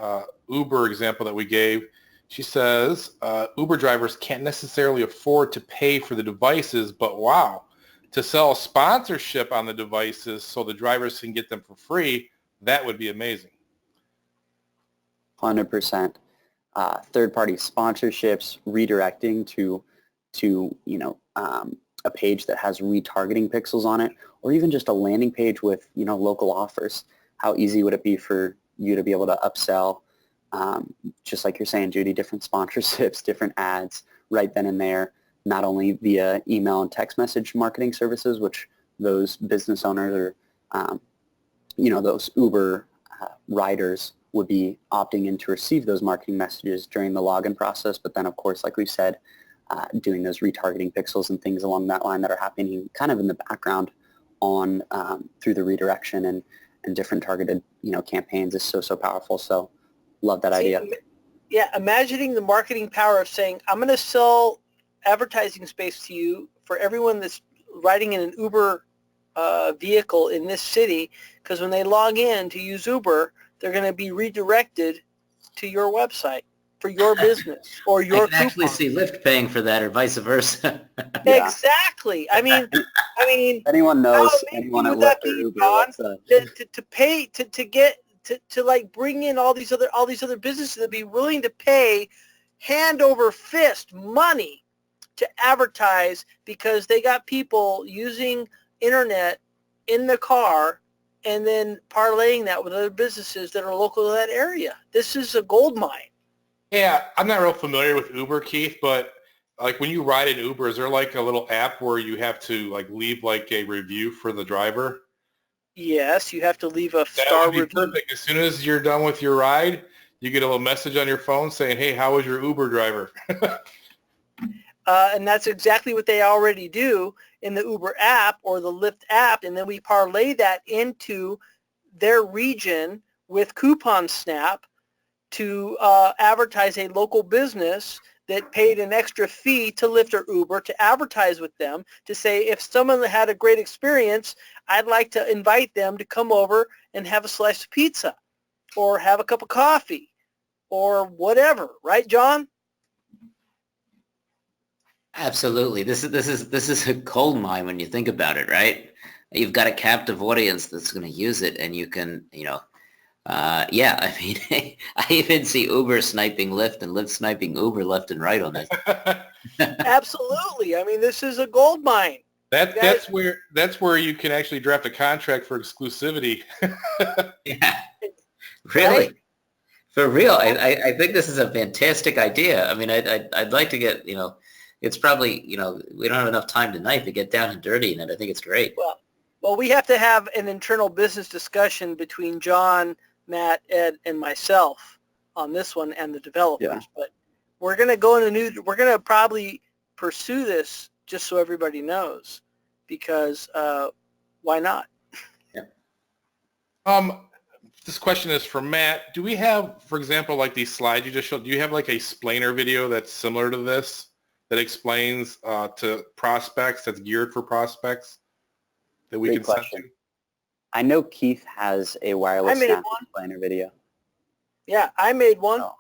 Uber example that we gave, she says Uber drivers can't necessarily afford to pay for the devices, but wow, to sell a sponsorship on the devices so the drivers can get them for free, that would be amazing. 100%. Third-party sponsorships, redirecting to a page that has retargeting pixels on it, or even just a landing page with local offers. How easy would it be for you to be able to upsell, just like you're saying, Judy, different sponsorships, different ads right then and there, not only via email and text message marketing services, which those business owners or those Uber riders would be opting in to receive those marketing messages during the login process, but then of course, like we said, doing those retargeting pixels and things along that line that are happening kind of in the background on through the redirection and different targeted campaigns is so powerful. So love that idea. Yeah, imagining the marketing power of saying, I'm going to sell advertising space to you for everyone that's riding in an Uber vehicle in this city, because when they log in to use Uber, they're going to be redirected to your website for your business or your I can actually see Lyft paying for that, or vice versa. Yeah. Exactly. I mean, anyone knows how anyone at amazing would that Lyft or be, Uber? John, to pay to get to like bring in all these other businesses that be willing to pay hand over fist money to advertise because they got people using internet in the car and then parlaying that with other businesses that are local to that area. This is a gold mine. Yeah, I'm not real familiar with Uber, Keith, but like when you ride in Uber, is there like a little app where you have to like leave like a review for the driver? Yes, you have to leave a That star would be review. perfect. As soon as you're done with your ride, you get a little message on your phone saying, hey, how was your Uber driver? And that's exactly what they already do in the Uber app or the Lyft app, and then we parlay that into their region with Coupon Snap to advertise a local business that paid an extra fee to Lyft or Uber to advertise with them, to say if someone had a great experience, I'd like to invite them to come over and have a slice of pizza or have a cup of coffee or whatever. Right, John? Absolutely. This is a gold mine when you think about it, right? You've got a captive audience that's going to use it, and you can, yeah, I mean, I even see Uber sniping Lyft and Lyft sniping Uber left and right on this. Absolutely. I mean, this is a gold mine. That's where you can actually draft a contract for exclusivity. Yeah, really, Right? for real. I think this is a fantastic idea. I mean, I'd like to get, it's probably, we don't have enough time tonight to get down and dirty in it. I think it's great. Well, we have to have an internal business discussion between John, Matt, Ed, and myself on this one and the developers. Yeah. But we're going to we're going to probably pursue this just so everybody knows, because why not? Yeah. This question is for Matt. Do we have, for example, like these slides you just showed, do you have like a explainer video that's similar to this that explains to prospects, that's geared for prospects that we Great can question. send to? I know Keith has a WirelessSnap explainer video. Yeah, I made one. So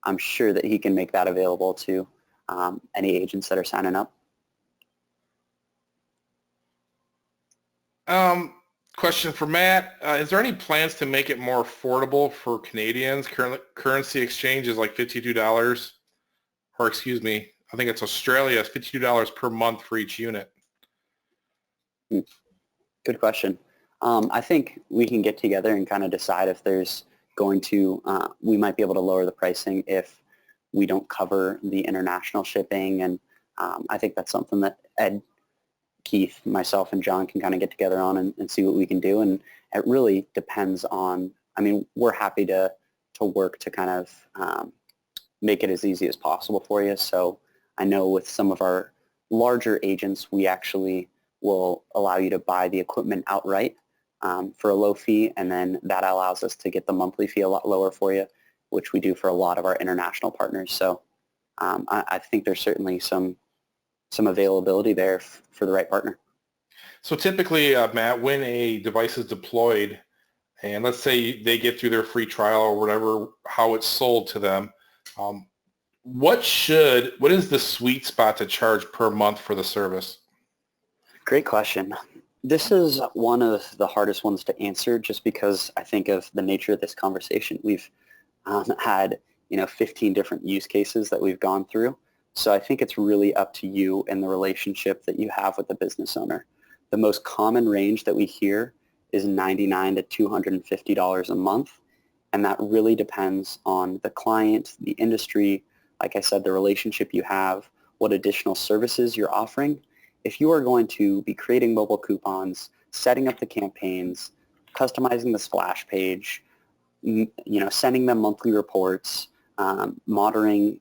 I'm sure that he can make that available to any agents that are signing up. Question for Matt. Is there any plans to make it more affordable for Canadians? Currency exchange is like $52, or excuse me, I think it's Australia. It's $52 per month for each unit. Good question. I think we can get together and kind of decide if there's going to, we might be able to lower the pricing if we don't cover the international shipping. And I think that's something that Ed Keith, myself, and John can kind of get together on and see what we can do. And it really depends on, I mean, we're happy to work to kind of make it as easy as possible for you. So I know with some of our larger agents, we actually will allow you to buy the equipment outright for a low fee, and then that allows us to get the monthly fee a lot lower for you, which we do for a lot of our international partners. So I think there's certainly some availability there for the right partner. So typically, Matt, when a device is deployed, and let's say they get through their free trial or whatever, how it's sold to them, what is the sweet spot to charge per month for the service? Great question. This is one of the hardest ones to answer just because I think of the nature of this conversation. We've had 15 different use cases that we've gone through. So I think it's really up to you and the relationship that you have with the business owner. The most common range that we hear is $99 to $250 a month. And that really depends on the client, the industry, like I said, the relationship you have, what additional services you're offering. If you are going to be creating mobile coupons, setting up the campaigns, customizing the splash page, sending them monthly reports, monitoring,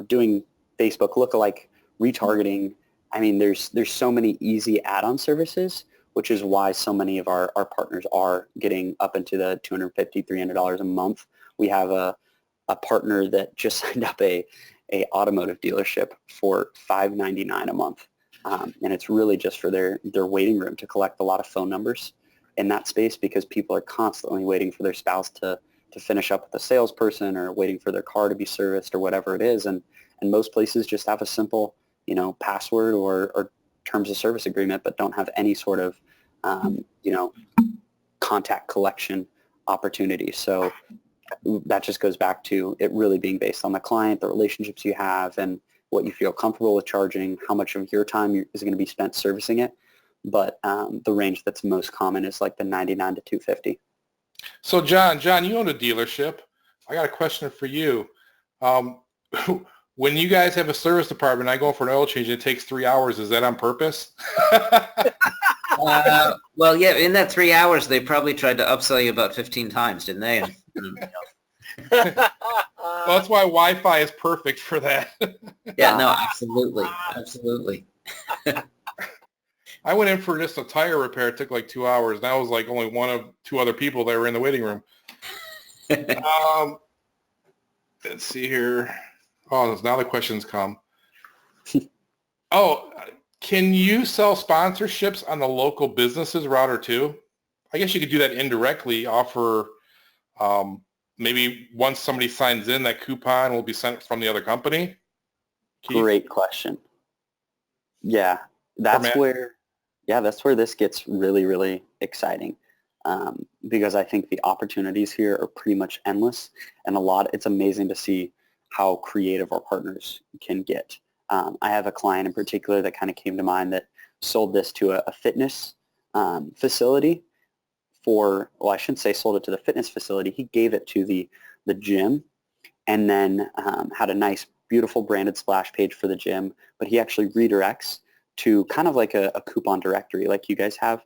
doing Facebook lookalike retargeting. I mean, there's so many easy add-on services, which is why so many of our partners are getting up into the $250, $300 a month. We have a partner that just signed up a automotive dealership for $599 a month. And it's really just for their waiting room to collect a lot of phone numbers in that space, because people are constantly waiting for their spouse to finish up with a salesperson or waiting for their car to be serviced or whatever it is. And most places just have a simple, password or terms of service agreement, but don't have any sort of, contact collection opportunity. So that just goes back to it really being based on the client, the relationships you have, and what you feel comfortable with charging, how much of your time is going to be spent servicing it. But the range that's most common is like the $99 to $250. So John, you own a dealership. I got a question for you. When you guys have a service department, I go for an oil change, it takes 3 hours. Is that on purpose? Well, yeah, in that 3 hours, they probably tried to upsell you about 15 times, didn't they? Well, that's why Wi-Fi is perfect for that. Yeah, no, absolutely. Absolutely. I went in for just a tire repair. It took like 2 hours. That was like only one of two other people that were in the waiting room. Let's see here. Oh, now the questions come. Oh, can you sell sponsorships on the local businesses router too? I guess you could do that indirectly. Offer maybe once somebody signs in, that coupon will be sent from the other company. Keith? Great question. Yeah, that's where this gets really, really exciting, because I think the opportunities here are pretty much endless, and it's amazing to see how creative our partners can get. I have a client in particular that kind of came to mind that sold this to a fitness facility I shouldn't say sold it to the fitness facility. He gave it to the gym, and then had a nice, beautiful branded splash page for the gym, but he actually redirects to kind of like a coupon directory like you guys have,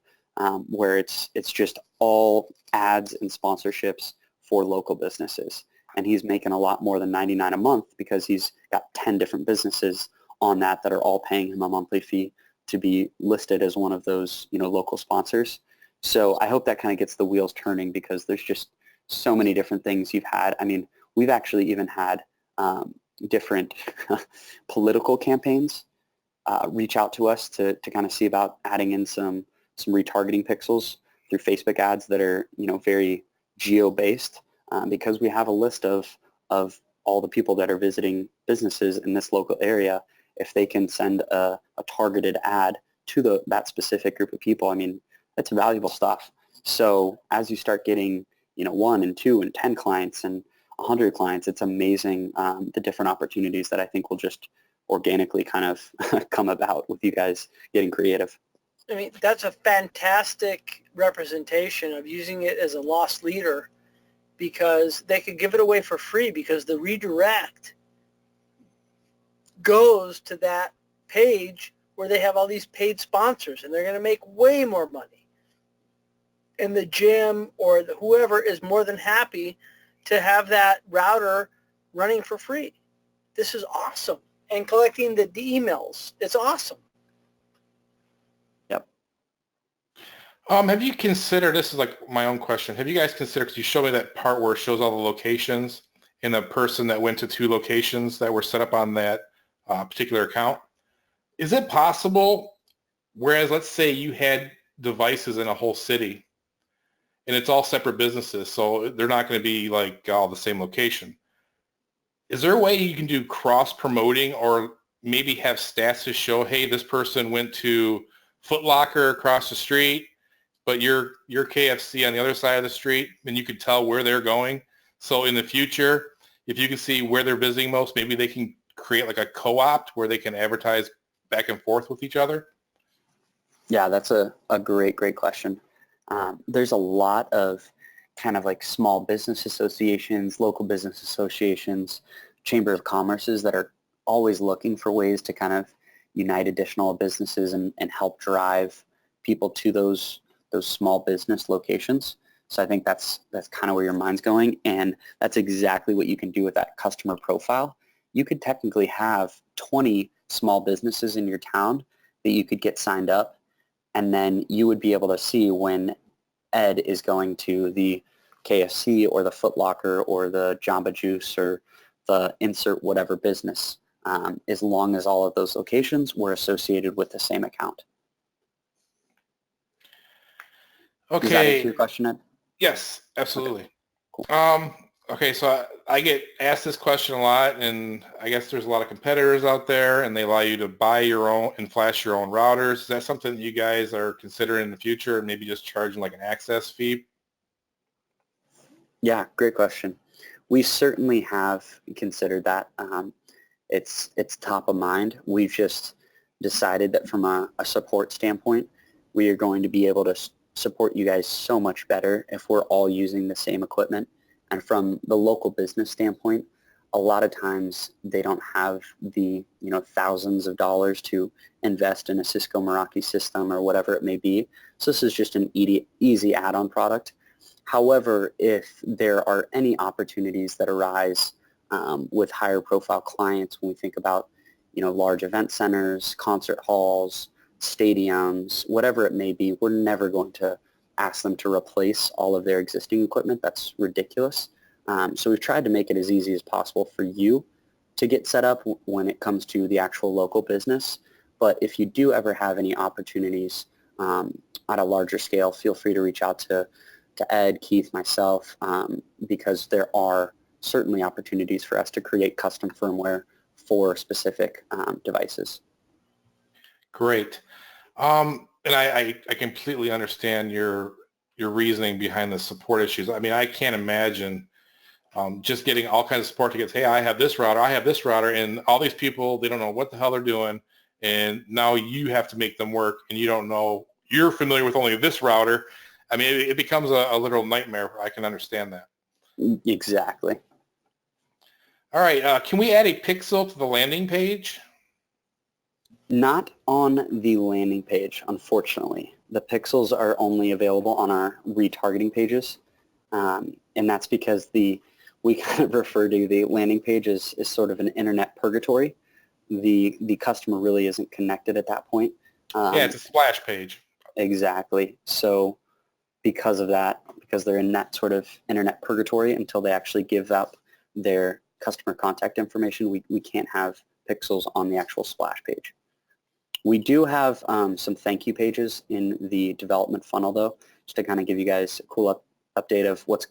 where it's just all ads and sponsorships for local businesses. And he's making a lot more than $99 a month because he's got 10 different businesses on that are all paying him a monthly fee to be listed as one of those, local sponsors. So I hope that kind of gets the wheels turning, because there's just so many different things you've had. I mean, we've actually even had different political campaigns reach out to us to kind of see about adding in some retargeting pixels through Facebook ads that are, very geo-based. Because we have a list of all the people that are visiting businesses in this local area. If they can send a targeted ad to that specific group of people, I mean, that's valuable stuff. So as you start getting, 1 and 2 and 10 clients and 100 clients, it's amazing the different opportunities that I think will just organically kind of come about with you guys getting creative. I mean, that's a fantastic representation of using it as a loss leader, because they could give it away for free, because the redirect goes to that page where they have all these paid sponsors and they're going to make way more money. And the gym or whoever is more than happy to have that router running for free. This is awesome. And collecting the emails, it's awesome. Yep. Have you considered, this is like my own question, have you guys considered, because you showed me that part where it shows all the locations and the person that went to 2 locations that were set up on that particular account. Is it possible, whereas let's say you had devices in a whole city and it's all separate businesses, so they're not going to be like all the same location. Is there a way you can do cross-promoting or maybe have stats to show, hey, this person went to Foot Locker across the street, but you're KFC on the other side of the street, and you could tell where they're going? So in the future, if you can see where they're visiting most, maybe they can create like a co-op where they can advertise back and forth with each other? Yeah, that's a great question. There's a lot of kind of like small business associations, local business associations, chamber of commerces that are always looking for ways to kind of unite additional businesses and help drive people to those small business locations. So I think that's kind of where your mind's going, and that's exactly what you can do with that customer profile. You could technically have 20 small businesses in your town that you could get signed up, and then you would be able to see when Ed is going to the KFC or the Foot Locker or the Jamba Juice or the insert whatever business, as long as all of those locations were associated with the same account. Okay. Does that answer your question, Ed? Yes, absolutely. Okay. Cool. Okay, so I get asked this question a lot, and I guess there's a lot of competitors out there, and they allow you to buy your own and flash your own routers. Is that something that you guys are considering in the future, and maybe just charging like an access fee? Yeah, great question. We certainly have considered that. It's top of mind. We've just decided that from a support standpoint, we are going to be able to support you guys so much better if we're all using the same equipment. And from the local business standpoint, a lot of times they don't have the thousands of dollars to invest in a Cisco Meraki system or whatever it may be. So this is just an easy add-on product. However, if there are any opportunities that arise with higher profile clients, when we think about large event centers, concert halls, stadiums, whatever it may be, we're never going to ask them to replace all of their existing equipment. That's ridiculous. So we've tried to make it as easy as possible for you to get set up when it comes to the actual local business. But if you do ever have any opportunities at a larger scale, feel free to reach out to Ed, Keith, myself, because there are certainly opportunities for us to create custom firmware for specific devices. Great. And I completely understand your reasoning behind the support issues. I mean, I can't imagine just getting all kinds of support tickets. Hey, I have this router, and all these people, they don't know what the hell they're doing, and now you have to make them work, and you don't know, you're familiar with only this router. I mean, it becomes a literal nightmare. I can understand that. Exactly. All right. Can we add a pixel to the landing page? Not on the landing page, unfortunately. The pixels are only available on our retargeting pages, and that's because we kind of refer to the landing page as sort of an internet purgatory. The customer really isn't connected at that point. Yeah, it's a splash page. Exactly. So because of that, because they're in that sort of internet purgatory until they actually give up their customer contact information, we can't have pixels on the actual splash page. We do have some thank you pages in the development funnel, though, just to kind of give you guys a cool update of what's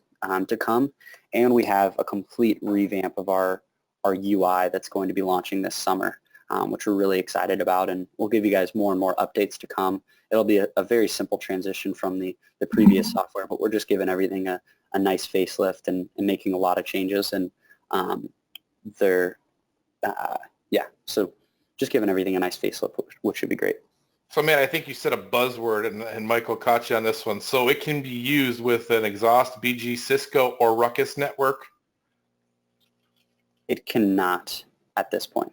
to come. And we have a complete revamp of our UI that's going to be launching this summer, which we're really excited about. And we'll give you guys more and more updates to come. It'll be a very simple transition from the previous software, but we're just giving everything a nice facelift and making a lot of changes. And so just giving everything a nice facelift, which should be great. So, man, I think you said a buzzword, and Michael caught you on this one. So it can be used with an Exhaust, BG, Cisco, or Ruckus network? It cannot at this point.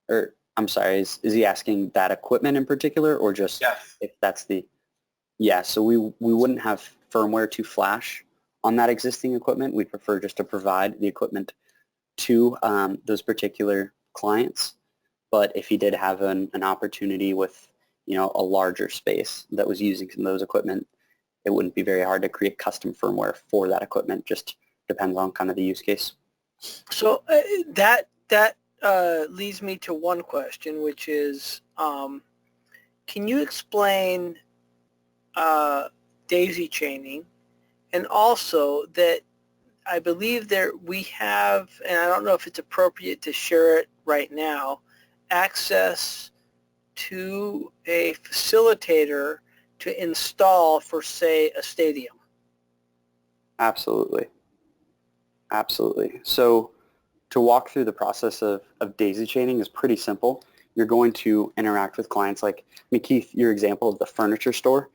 Or I'm sorry, is he asking that equipment in particular or just Yes. if that's the, yeah, so we wouldn't have firmware to flash on that existing equipment. We prefer just to provide the equipment to those particular clients. But if he did have an opportunity with, a larger space that was using some of those equipment, it wouldn't be very hard to create custom firmware for that equipment. Just depends on kind of the use case. So that leads me to one question, which is, can you explain daisy chaining, and also that I believe we have, and I don't know if it's appropriate to share it right now, access to a facilitator to install for, say, a stadium. Absolutely. Absolutely. So to walk through the process of daisy chaining is pretty simple. You're going to interact with clients like, Keith, your example of the furniture store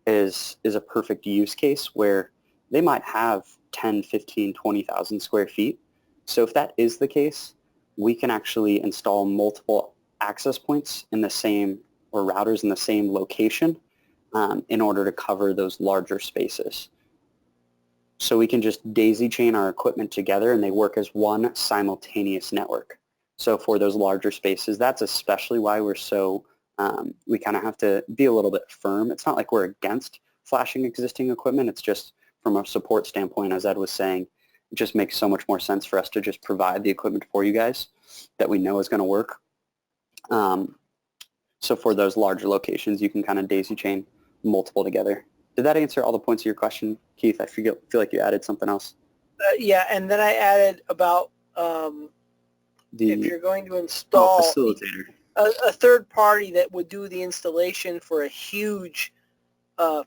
is a perfect use case where they might have 10, 15, 20,000 square feet. So if that is the case, we can actually install multiple access points in the same, or routers in the same location in order to cover those larger spaces. So we can just daisy chain our equipment together and they work as one simultaneous network. So for those larger spaces, that's especially why we're so, we kind of have to be a little bit firm. It's not like we're against flashing existing equipment. It's just from a support standpoint, as Ed was saying, it just makes so much more sense for us to just provide the equipment for you guys that we know is going to work. So for those larger locations, you can kind of daisy chain multiple together. Did that answer all the points of your question, Keith? I feel like you added something else. Yeah, and then I added about if you're going to install facilitator. A third party that would do the installation for a huge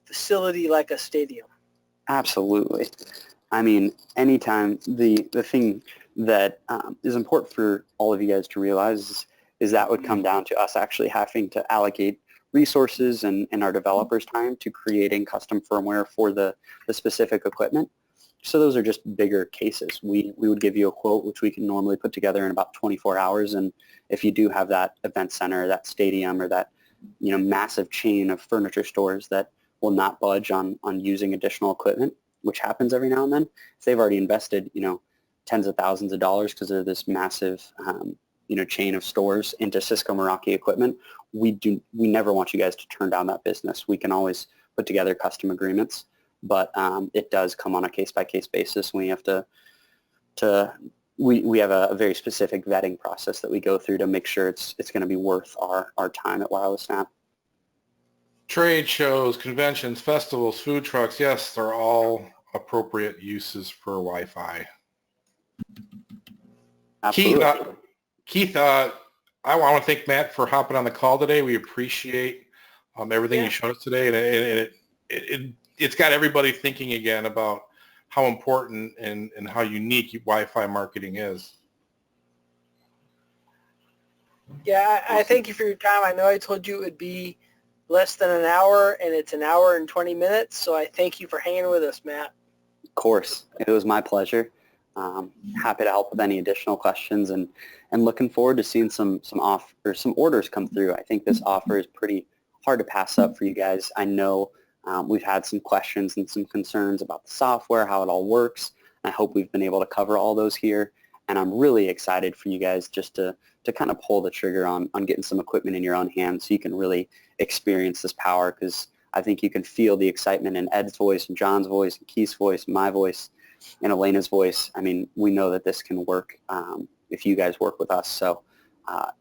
facility like a stadium. Absolutely. I mean, anytime the thing that is important for all of you guys to realize is that would come down to us actually having to allocate resources and our developers' time to creating custom firmware for the specific equipment. So those are just bigger cases. We would give you a quote, which we can normally put together in about 24 hours. And if you do have that event center, that stadium, or that massive chain of furniture stores that will not budge on using additional equipment, which happens every now and then, if they've already invested tens of thousands of dollars because they're this massive chain of stores into Cisco Meraki equipment, we never want you guys to turn down that business. We can always put together custom agreements, but it does come on a case-by-case basis. We have we have a very specific vetting process that we go through to make sure it's going to be worth our time at WirelessSnap. Trade shows, conventions, festivals, food trucks, yes, they're all appropriate uses for Wi-Fi. Absolutely. Keith, I want to thank Matt for hopping on the call today. We appreciate everything you showed us today, and it's got everybody thinking again about how important and how unique Wi-Fi marketing is. Yeah, I thank you for your time. I know I told you it would be less than an hour, and it's an hour and 20 minutes, so I thank you for hanging with us, Matt. Of course. It was my pleasure. Happy to help with any additional questions, and looking forward to seeing some orders come through. I think this offer is pretty hard to pass up for you guys. I know we've had some questions and some concerns about the software, how it all works. I hope we've been able to cover all those here, and I'm really excited for you guys just to kind of pull the trigger on getting some equipment in your own hands so you can really experience this power, because I think you can feel the excitement in Ed's voice and John's voice and Keith's voice, my voice, and Elena's voice. I mean, we know that this can work if you guys work with us. So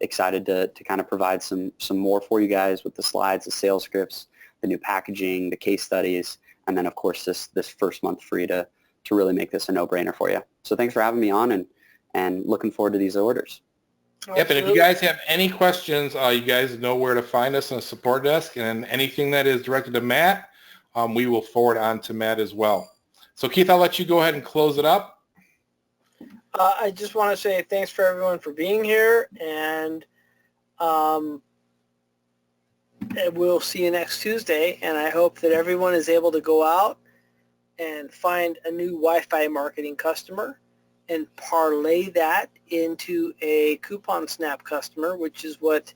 excited to kind of provide some more for you guys with the slides, the sales scripts, the new packaging, the case studies, and then of course this first month free to really make this a no-brainer for you. So thanks for having me on, and looking forward to these orders. Yep, and if you guys have any questions, you guys know where to find us on the support desk, and anything that is directed to Matt, we will forward on to Matt as well. So Keith, I'll let you go ahead and close it up. I just want to say thanks for everyone for being here, and we'll see you next Tuesday, and I hope that everyone is able to go out and find a new Wi-Fi marketing customer and parlay that into a Coupon Snap customer, which is what,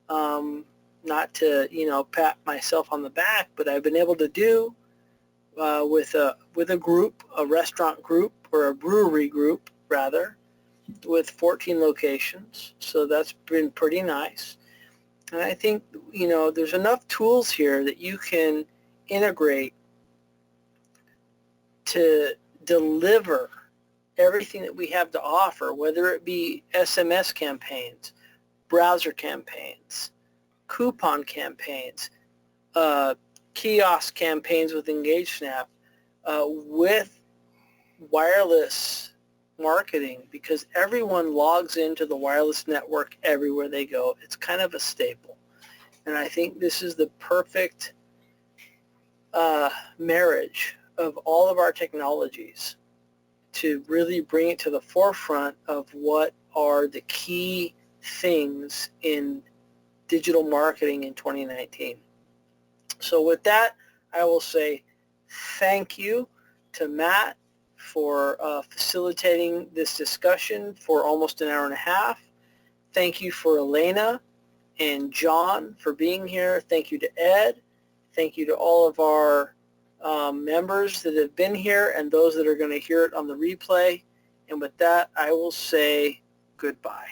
not to, pat myself on the back, but I've been able to do with a group, a restaurant group, or a brewery group, rather, with 14 locations. So that's been pretty nice. And I think, there's enough tools here that you can integrate to deliver everything that we have to offer, whether it be SMS campaigns, browser campaigns, coupon campaigns, kiosk campaigns with EngageSnap, with wireless marketing, because everyone logs into the wireless network everywhere they go. It's kind of a staple. And I think this is the perfect marriage of all of our technologies to really bring it to the forefront of what are the key things in digital marketing in 2019. So with that, I will say thank you to Matt for facilitating this discussion for almost an hour and a half. Thank you for Elena and John for being here. Thank you to Ed. Thank you to all of our members that have been here and those that are going to hear it on the replay. And with that, I will say goodbye.